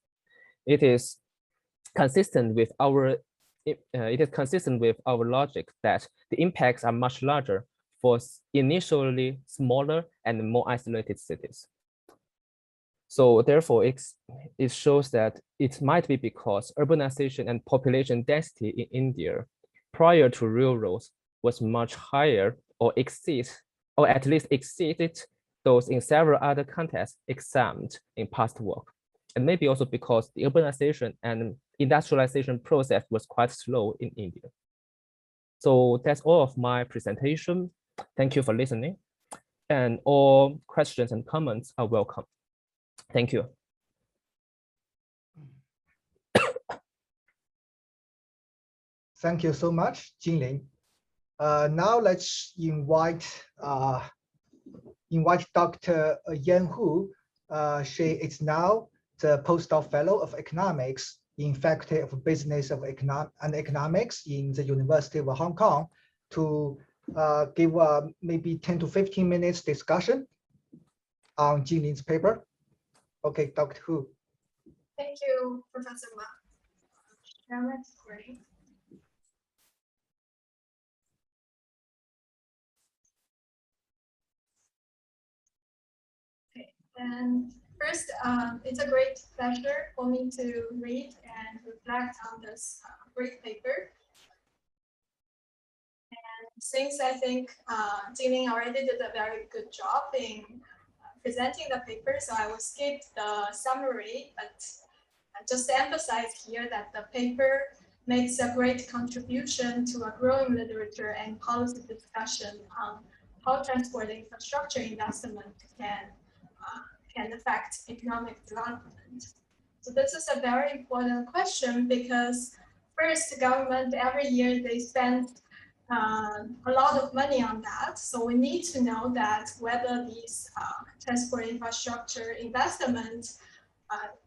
it is consistent with our logic that the impacts are much larger for initially smaller and more isolated cities. So therefore, it shows that it might be because urbanization and population density in India prior to railroads was much higher or at least exceeded those in several other contexts examined in past work. And maybe also because the urbanization and industrialization process was quite slow in India. So that's all of my presentation. Thank you for listening. And all questions and comments are welcome. Thank you. Thank you so much, Jinlin. Now let's invite Dr. Yan Hu. She is now the postdoc fellow of economics in Faculty of Business and Economics in the University of Hong Kong to give maybe 10 to 15 minutes discussion on Jinlin's paper. Okay, Dr. Hu. Thank you, Professor Ma. Share my screen. Okay, and first, it's a great pleasure for me to read and reflect on this great paper. And since I think Jinlin already did a very good job in presenting the paper, so I will skip the summary, but just to emphasize here that the paper makes a great contribution to a growing literature and policy discussion on how transport infrastructure investment can affect economic development. So this is a very important question because first, the government every year they spend a lot of money on that. So we need to know that whether these transport infrastructure investments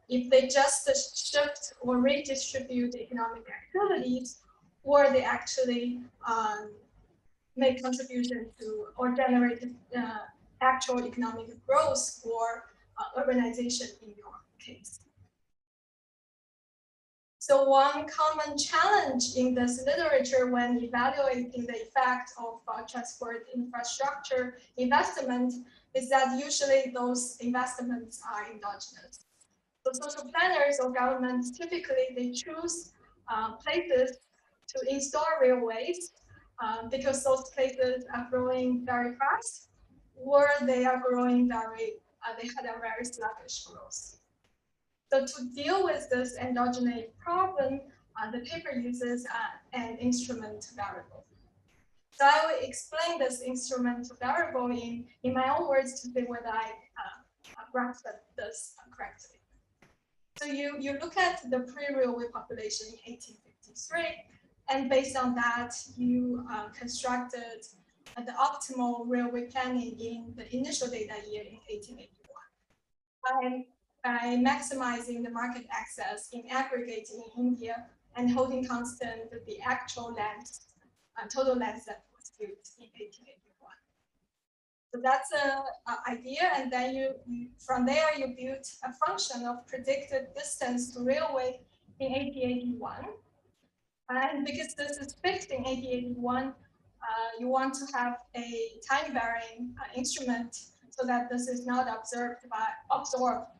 if they just shift or redistribute economic activities, or they actually make contribution to or generate actual economic growth or urbanization in your case. So one common challenge in this literature when evaluating the effect of transport infrastructure investment is that usually those investments are endogenous. So social planners or governments, typically they choose places to install railways because those places are growing very fast, or they are growing they had a very sluggish growth. So to deal with this endogenous problem, the paper uses an instrument variable. So I will explain this instrument variable in my own words to see whether I grasped this correctly. So you look at the pre-railway population in 1853, and based on that, you constructed the optimal railway planning in the initial data year in 1881. By maximizing the market access in aggregate in India and holding constant the actual length, total length that was built in 1881. So that's an idea, and then from there you build a function of predicted distance to railway in 1881. And because this is fixed in 1881, you want to have a time-varying instrument so that this is not absorbed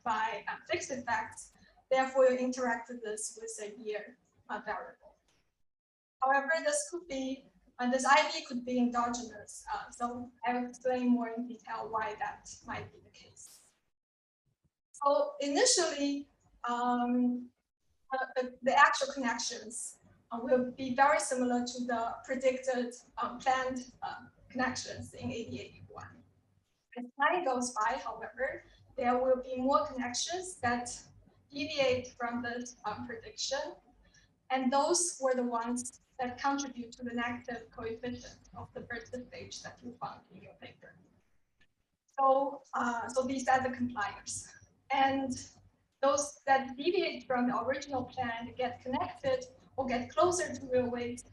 by fixed effects. Therefore, you interact this with a year variable. However, this could be this ID could be endogenous. So I will explain more in detail why that might be the case. So initially, the actual connections will be very similar to the predicted planned connections in 1881. As time goes by, however, there will be more connections that deviate from this prediction, and those were the ones that contribute to the negative coefficient of the first stage that you found in your paper. So, so these are the compliers, and those that deviate from the original plan to get connected or get closer to railways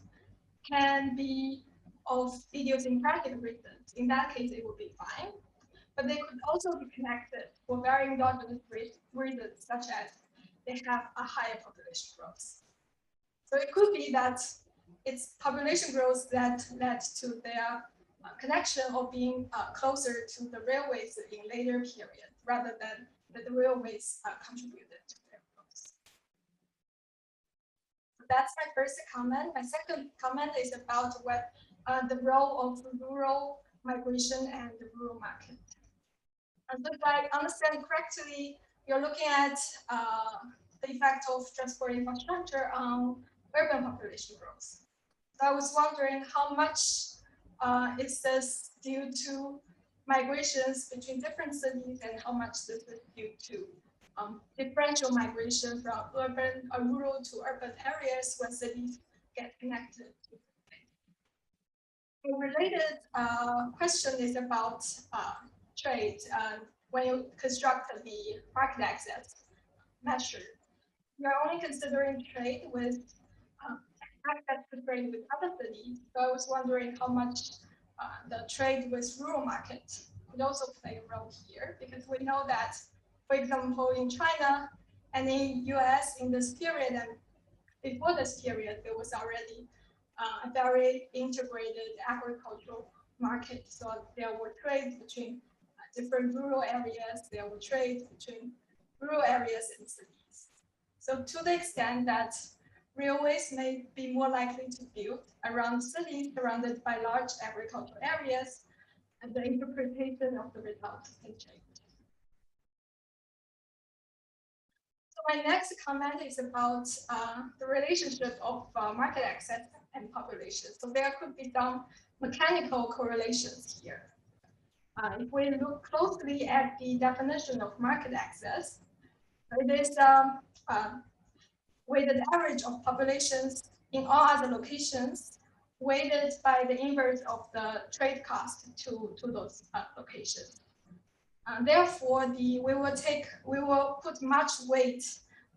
can be of idiosyncratic reasons. In that case, it would be fine. But they could also be connected for very endogenous reasons, such as they have a higher population growth. So it could be that it's population growth that led to their connection or being closer to the railways in later period, rather than that the railways contributed to their growth. So that's my first comment. My second comment is about what the role of rural migration and the rural market. And so if I understand correctly, you're looking at the effect of transport infrastructure on urban population growth. So I was wondering how much is this due to migrations between different cities, and how much this is due to differential migration from rural to urban areas when cities get connected. A related question is about trade. When you construct the market access measure, you're only considering trade with access to trade with other cities. So I was wondering how much the trade with rural market would also play a role here, because we know that, for example, in China and in US in this period and before this period, there was already a very integrated agricultural market. So there were trades between different rural areas, there were trades between rural areas and cities. So to the extent that railways may be more likely to build around cities surrounded by large agricultural areas, and the interpretation of the results can change. So my next comment is about the relationship of market access and population. So there could be some mechanical correlations here. If we look closely at the definition of market access, it is weighted average of populations in all other locations, weighted by the inverse of the trade cost to those locations. Therefore, we will put much weight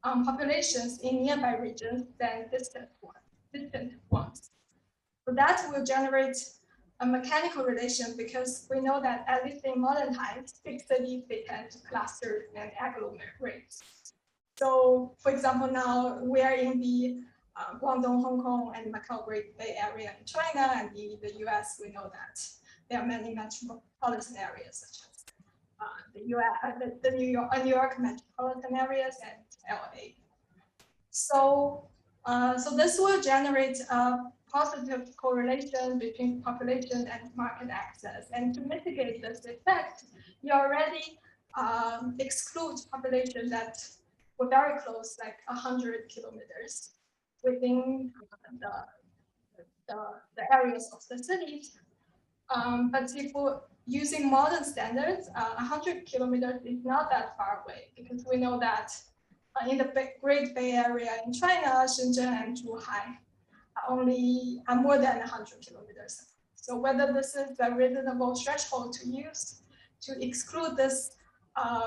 on populations in nearby regions than distant ones. So that will generate a mechanical relation, because we know that at least in modern times, big cities, they tend to cluster and agglomerate. So, for example, now we are in the Guangdong, Hong Kong, and Macau Great Bay Area in China, and in the US, we know that there are many metropolitan areas such as the New York metropolitan areas and LA. So, so this will generate a positive correlation between population and market access. And to mitigate this effect, you already exclude population that were very close, like 100 kilometers within the areas of the cities. But if we're using modern standards, 100 kilometers is not that far away, because we know that in the Great Bay Area in China, Shenzhen and Zhuhai are more than 100 kilometers. So whether this is a reasonable threshold to use to exclude this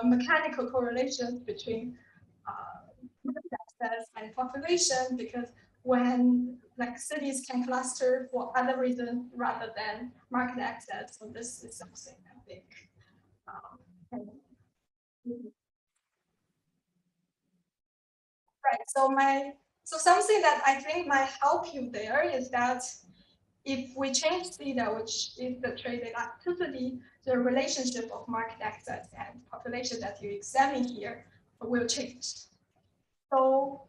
mechanical correlation between market access and population, because when like cities can cluster for other reasons rather than market access, so this is something I think. Right. So something that I think might help you there is that if we change theta, which is the trade elasticity, the relationship of market access and population that you examine here will change. So,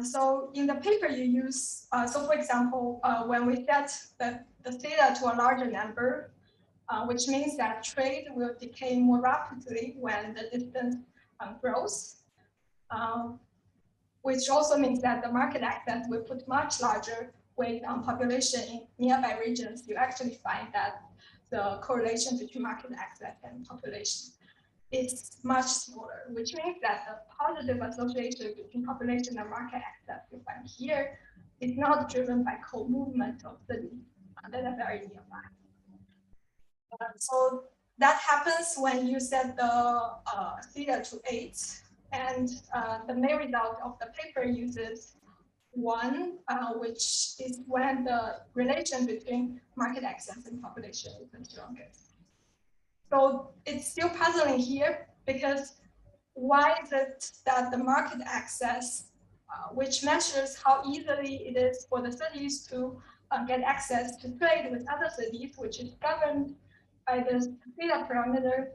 so in the paper you use, so for example, when we set the theta to a larger number, which means that trade will decay more rapidly when the distance grows, which also means that the market access will put much larger weight on population in nearby regions. You actually find that the correlation between market access and population is much smaller, which means that the positive association between population and market access you find here is not driven by co-movement of cities that are very nearby. So that happens when you set the theta to 8, and the main result of the paper uses 1, which is when the relation between market access and population is the strongest. So it's still puzzling here, because why is it that the market access, which measures how easily it is for the cities to get access to trade with other cities, which is governed by this theta parameter,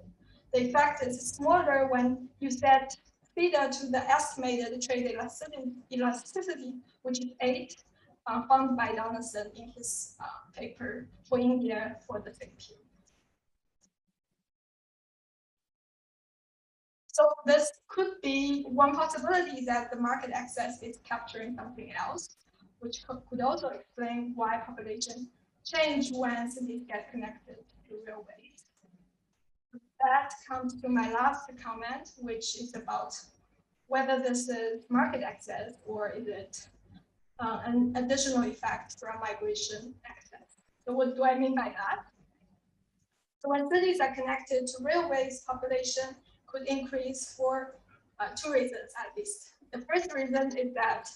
the effect is smaller when you set theta to the estimated trade elasticity, which is 8, found by Donaldson in his paper for India for the same period. So this could be one possibility, that the market access is capturing something else, which could also explain why population change when cities get connected to railways. That comes to my last comment, which is about whether this is market access or is it an additional effect from migration access. So what do I mean by that? So when cities are connected to railways, population could increase for 2 reasons at least. The first reason is that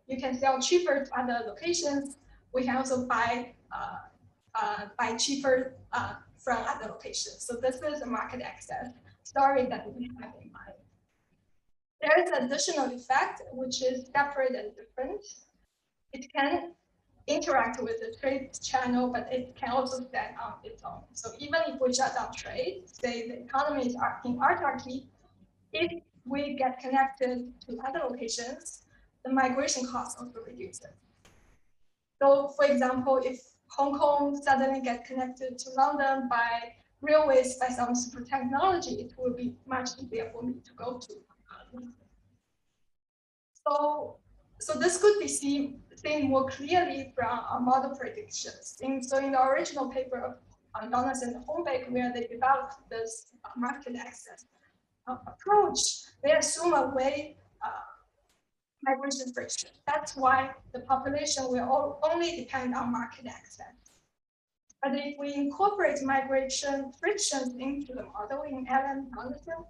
you can sell cheaper to other locations. We can also buy cheaper from other locations. So this is a market access story that we have in mind. There is an additional effect, which is separate and different. It can interact with the trade channel, but it can also stand on its own. So even if we shut down trade, say the economy is in autarky, if we get connected to other locations, the migration cost also reduces. So for example, if Hong Kong suddenly get connected to London by railways by some super technology, it will be much easier for me to go to. So this could be seen more clearly from our model predictions. So in the original paper of Donaldson and Holmbeck, where they developed this market access approach, they assume a way migration friction. That's why the population will only depend on market access. But if we incorporate migration frictions into the model in Allen Anderson,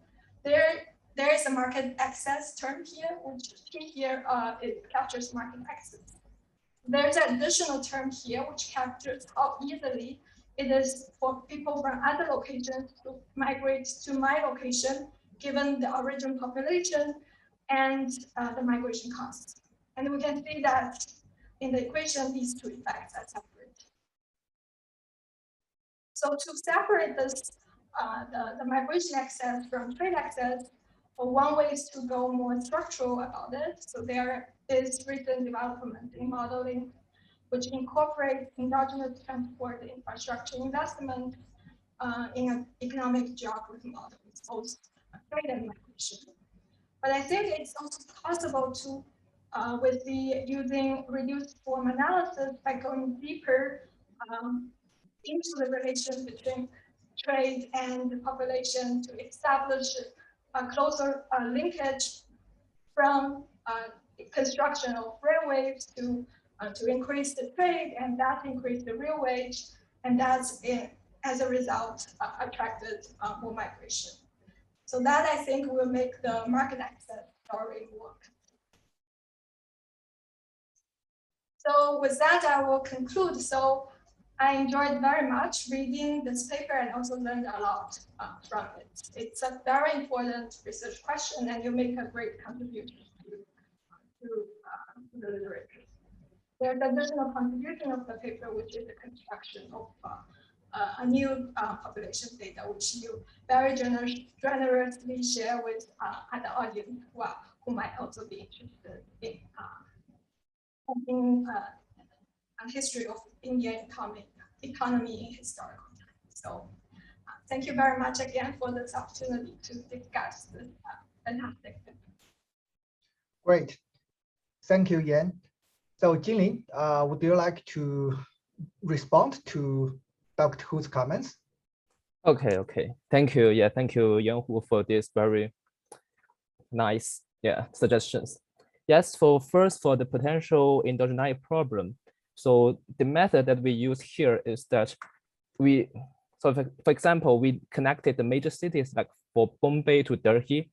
there is a market access term here, which here it captures market access. There's an additional term here which captures how easily it is for people from other locations to migrate to my location, given the original population and the migration costs. And we can see that in the equation, these two effects are separate. So to separate this, the migration access from trade access, one way is to go more structural about it. So there is recent development in modeling, which incorporates endogenous transport infrastructure investment in an economic geography model, both trade and migration. But I think it's also possible to, with the using reduced form analysis by going deeper into the relation between trade and the population to establish a closer linkage from construction of railways to increase the trade, and that increased the real wage, and that's as a result attracted more migration. So that I think will make the market access story work. So with that, I will conclude. So I enjoyed very much reading this paper and also learned a lot from it. It's a very important research question, and you make a great contribution to the literature. There's additional contribution of the paper, which is the construction of a new population data, which you very generously share with other audience who might also be interested in a history of Indian economy in historical time. So thank you very much again for this opportunity to discuss this fantastic paper. Great. Thank you, Yan. So Jinlin, would you like to respond to Dr. Hu's comments? Okay. Thank you. Yeah, thank you, Yan Hu, for this very nice suggestions. Yes, for the potential endogenous problem. So the method that we use here is that for example, we connected the major cities like for Bombay to Delhi.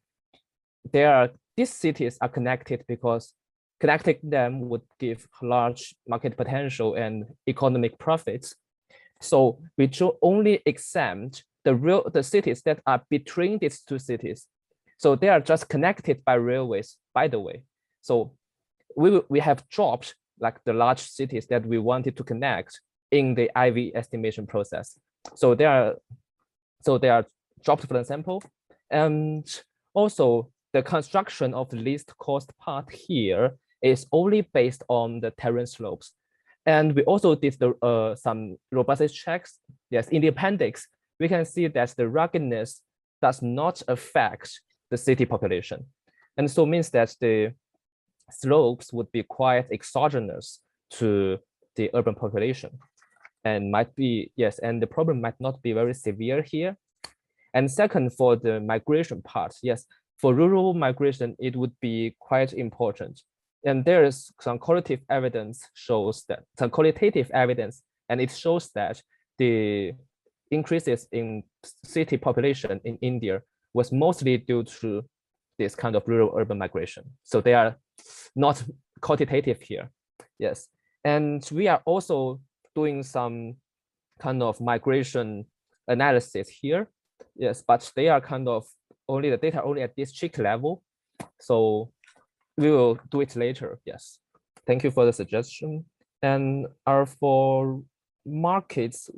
These cities are connected because connecting them would give large market potential and economic profits. So we should only exempt the cities that are between these two cities. So they are just connected by railways, by the way. So we have dropped like the large cities that we wanted to connect in the IV estimation process. So they are dropped for example. And also the construction of the least cost part here is only based on the terrain slopes. And we also did some robustness checks. Yes, in the appendix, we can see that the ruggedness does not affect the city population. And so means that the slopes would be quite exogenous to the urban population and might be, yes, and the problem might not be very severe here. And second, for the migration part, yes, for rural migration, it would be quite important. And there is some qualitative evidence and it shows that the increases in city population in India was mostly due to this kind of rural urban migration. So they are not quantitative here. Yes. And we are also doing some kind of migration analysis here. Yes, but they are kind of the data only at district level. So we will do it later. Yes. Thank you for the suggestion. And for markets,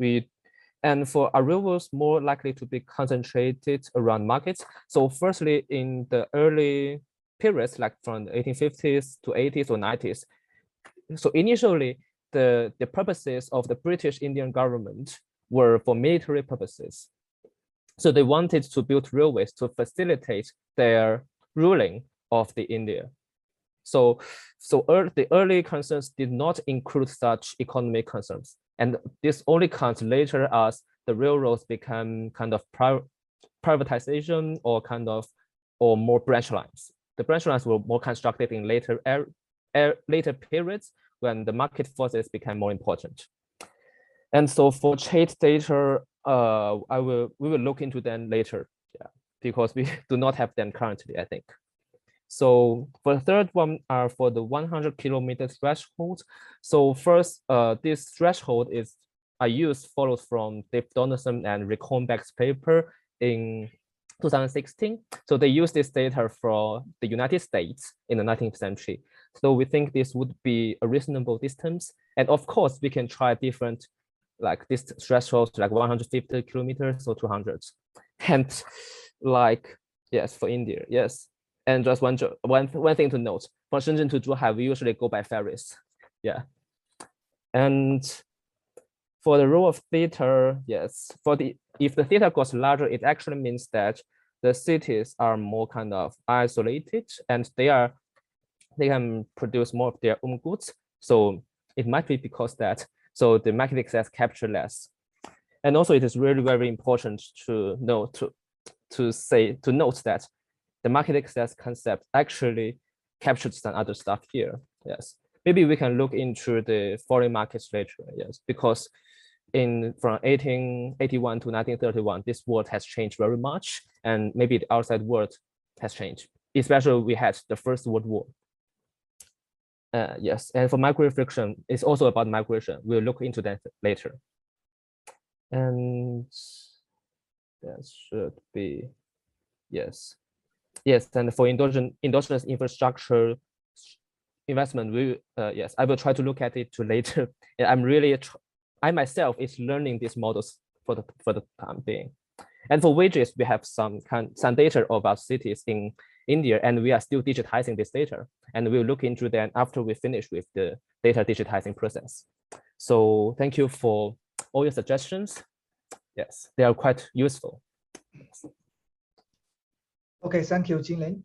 for arrivals more likely to be concentrated around markets. So firstly, in the early periods, like from the 1850s to 80s or 90s. So initially, the purposes of the British Indian government were for military purposes. So they wanted to build railways to facilitate their ruling of the India. So the early concerns did not include such economic concerns. And this only comes later as the railroads become kind of privatization or more branch lines. The branch lines were more constructed in later periods when the market forces became more important. And so for trait data, we will look into them later, yeah, because we do not have them currently, I think. So for the third one are for the 100 kilometer threshold. So first, this threshold is follows from Dave Donaldson and Rick Hornbeck's paper in 2016. So they use this data for the United States in the 19th century. So we think this would be a reasonable distance. And of course, we can try different like this thresholds, like 150 kilometers or 200. And like, yes, for India, yes. And just one thing to note, from Shenzhen to Zhuhai, we usually go by ferries. Yeah. And for the rule of theta, yes, if the theta goes larger, it actually means that the cities are more kind of isolated and they can produce more of their own goods. So it might be because that, so the market access capture less. And also it is really very important to note that the market access concept actually captured some other stuff here. Yes, maybe we can look into the foreign markets later. Yes, because from 1881 to 1931, this world has changed very much, and maybe the outside world has changed. Especially we had the First World War. Yes, and for microfriction, it's also about migration. We'll look into that later. And that should be, yes. Yes, and for endogenous infrastructure investment, yes, I will try to look at it later. I myself is learning these models for the time being. And for wages, we have some data about cities in India, and we are still digitizing this data. And we'll look into that after we finish with the data digitizing process. So thank you for all your suggestions. Yes, they are quite useful. Okay, thank you, Jinlin.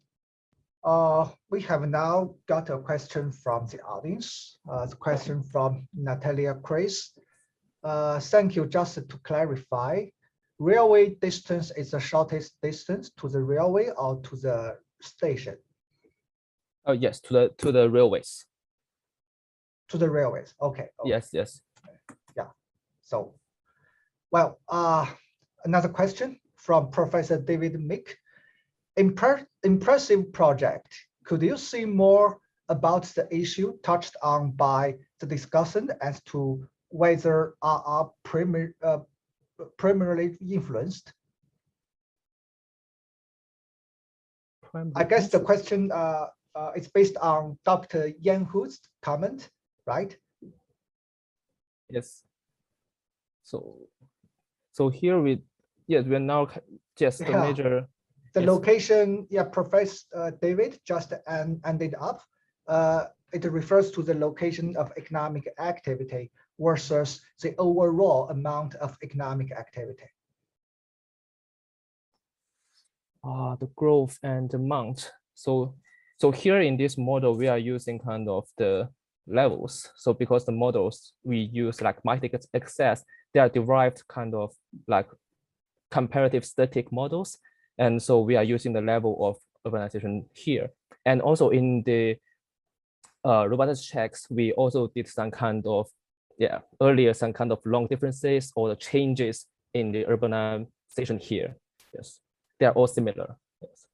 We have now got a question from the audience. The question from Natalia Chris. Thank you. Just to clarify, railway distance is the shortest distance to the railway or to the station? Oh yes, to the railways. To the railways. Okay. Yes. Yeah. So, well, another question from Professor David Mick. Impressive project. Could you say more about the issue touched on by the discussant as to whether are primarily influenced? I guess the question is based on Dr. Yan Hu's comment, right? Yes. So here we're now just the major. The location, yeah, Professor David just ended up. It refers to the location of economic activity versus the overall amount of economic activity. The growth and amount. So here in this model, we are using kind of the levels. So because the models we use like market access, they are derived kind of like comparative static models. And so we are using the level of urbanization here. And also in the robustness checks, we also did some kind of, earlier some kind of long differences or the changes in the urbanization here. Yes, they are all similar. Yes.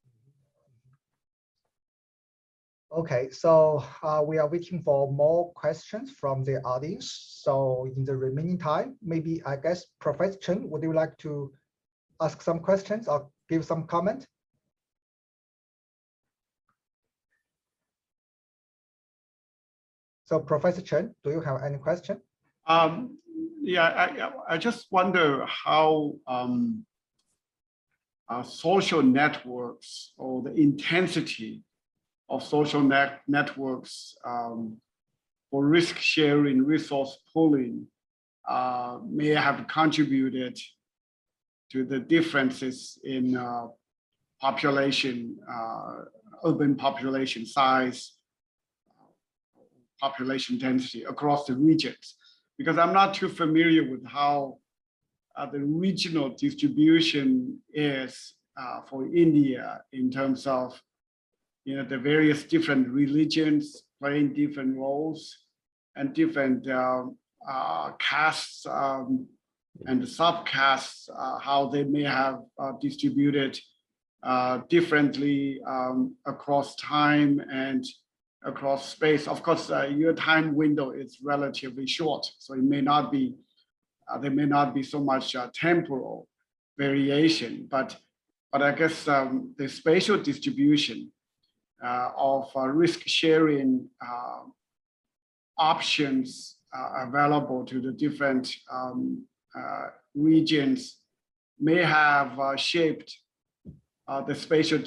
Okay, so we are waiting for more questions from the audience. So in the remaining time, maybe I guess Professor Chen, would you like to ask some questions or give some comment? So Professor Chen, do you have any question? Yeah, I just wonder how social networks or the intensity of social networks for risk sharing, resource pooling may have contributed to the differences in population, urban population size, population density across the regions. Because I'm not too familiar with how the regional distribution is for India in terms of the various different religions playing different roles and different castes and subcastes, how they may have distributed differently across time and across space. Of course, your time window is relatively short, so it may not be there may not be so much temporal variation, but I guess the spatial distribution of risk sharing options available to the different regions may have shaped the spatial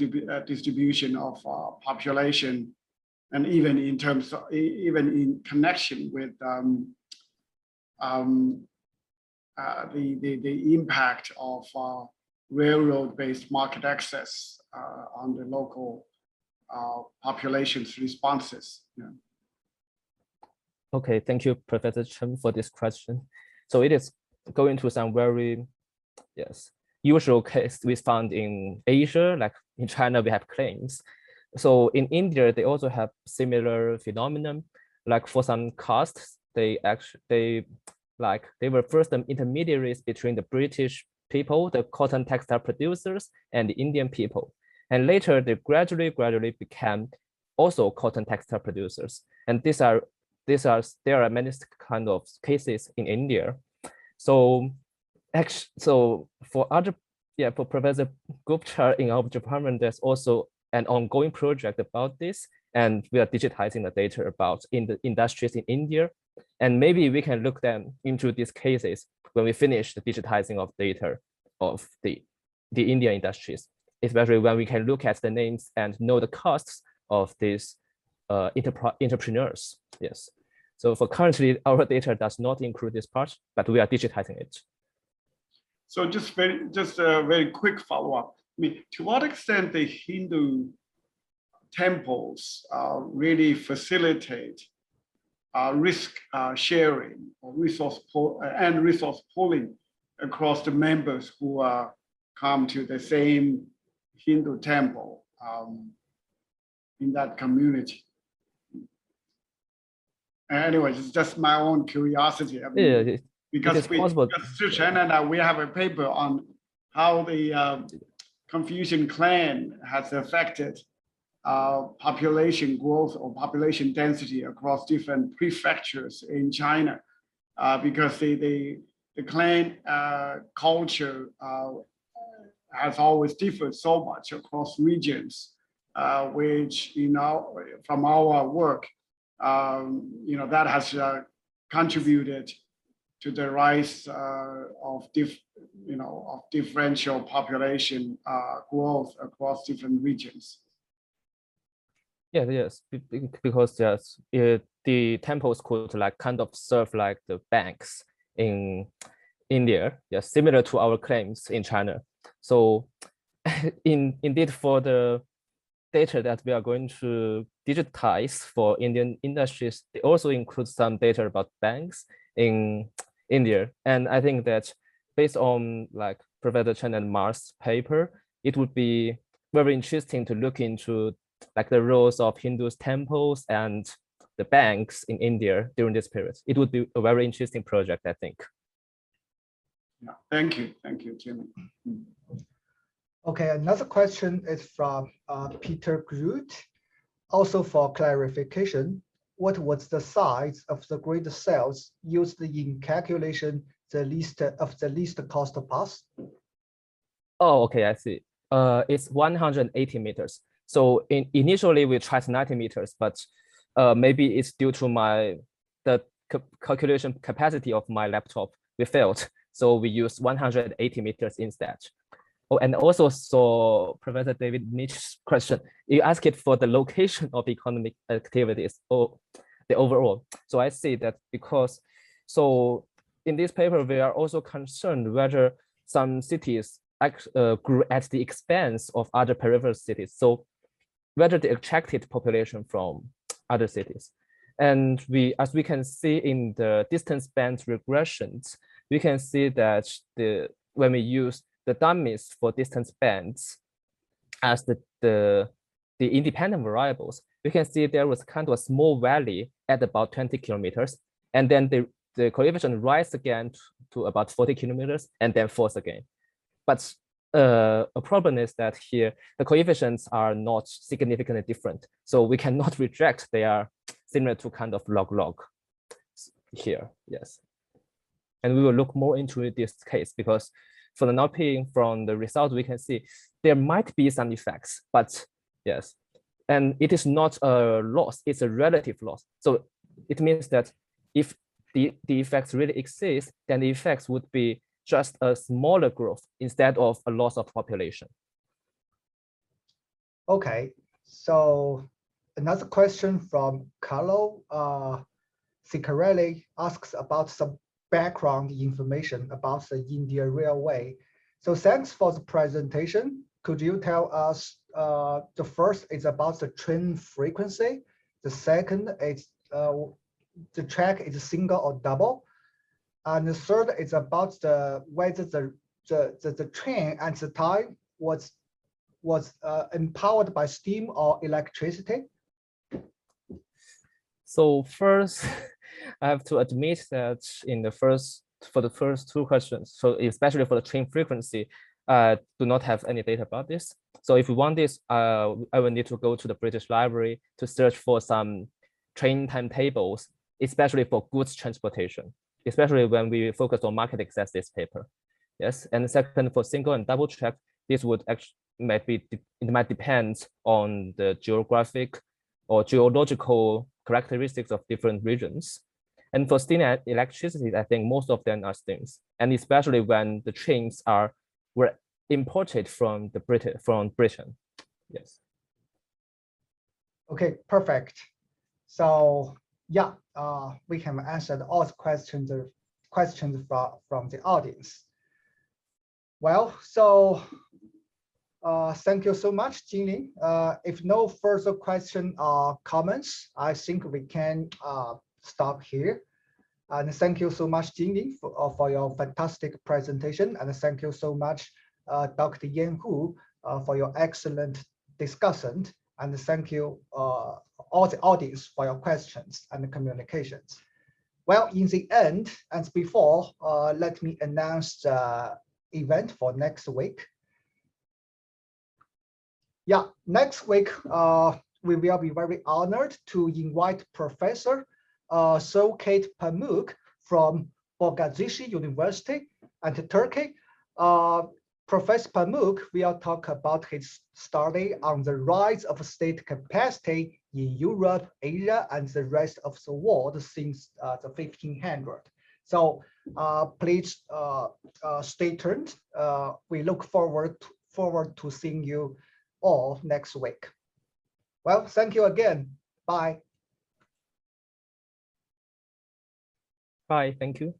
distribution of population, and even in terms of, even in connection with the impact of railroad-based market access on the local population's responses. Yeah. Okay, thank you, Professor Chen, for this question. So it is going to some very, yes, usual case we found in Asia, like in China, we have claims. So in India, they also have similar phenomenon. Like for some castes, they were first the intermediaries between the British people, the cotton textile producers, and the Indian people. And later they gradually became also cotton textile producers. And there are many kind of cases in India. So for Professor Gupta in our department, there's also an ongoing project about this, and we are digitizing the data about in the industries in India. And maybe we can look them into these cases when we finish the digitizing of data of the Indian industries, especially when we can look at the names and know the costs of these entrepreneurs. Yes. So for currently, our data does not include this part, but we are digitizing it. So just a very quick follow-up. I mean, to what extent the Hindu temples really facilitate risk sharing or resource pooling across the members who come to the same Hindu temple in that community? Anyways, it's just my own curiosity. I mean, Yeah, because Chen and I, we have a paper on how the Confucian clan has affected population growth or population density across different prefectures in China, because the clan culture has always differed so much across regions, which, you know, from our work, you know, that has contributed to the rise of differential population growth across different regions. Yes, because yes, the temples could like kind of serve like the banks in India, yes, similar to our claims in China. So indeed, for the data that we are going to digitize for Indian industries, they also include some data about banks in India. And I think that based on like Professor Chen and Mar's paper, it would be very interesting to look into like the roles of Hindu temples and the banks in India during this period. It would be a very interesting project, I think. Yeah, thank you, Jimmy. Okay, another question is from Peter Groot. Also for clarification, what was the size of the grid cells used in calculation the least cost path? Oh, okay, I see. It's 180 meters. So initially we tried 90 meters, but maybe it's due to the calculation capacity of my laptop. We failed, so we used 180 meters instead. Oh, and also saw Professor David Nietzsche's question. You asked it for the location of economic activities or the overall. So I see that because, so in this paper, we are also concerned whether some cities grew at the expense of other peripheral cities. So whether they attracted population from other cities. And as we can see in the distance band regressions, we can see that when we use the dummies for distance bands as the independent variables, we can see there was kind of a small valley at about 20 kilometers. And then the coefficient rise again to about 40 kilometers and then falls again. But a problem is that here the coefficients are not significantly different. So we cannot reject they are similar to kind of log here, yes. And we will look more into this case because for the NLP from the result, we can see there might be some effects, but yes. And it is not a loss, it's a relative loss. So it means that if the effects really exist, then the effects would be just a smaller growth instead of a loss of population. Okay, so another question from Carlo Ciccarelli asks about some background information about the India Railway. So thanks for the presentation. Could you tell us the first is about the train frequency, the second is the track is single or double, and the third is about whether the train at the time was empowered by steam or electricity? So first, I have to admit that for the first two questions, so especially for the train frequency, I do not have any data about this. So if you want this, I will need to go to the British Library to search for some train timetables, especially for goods transportation, especially when we focus on market access this paper. Yes, and second, for single and double track, this would actually it might depend on the geographic or geological characteristics of different regions. And for steam and electricity, I think most of them are steams, and especially when the trains were imported from Britain. Yes. Okay, perfect. So yeah, we have answered all the questions from the audience. Well, so thank you so much, Jinlin. If no further question or comments, I think we can stop here. And thank you so much, Jinlin, for your fantastic presentation. And thank you so much, Dr. Yan Hu, for your excellent discussion. And thank you all the audience for your questions and communications. Well, in the end, and before, let me announce the event for next week. Yeah, next week, we will be very honored to invite Professor Şevket Pamuk from Boğaziçi University and Turkey. Professor Pamuk will talk about his study on the rise of state capacity in Europe, Asia, and the rest of the world since the 1500s. So please stay tuned. We look forward to seeing you all next week. Well, thank you again. Bye. Bye, thank you.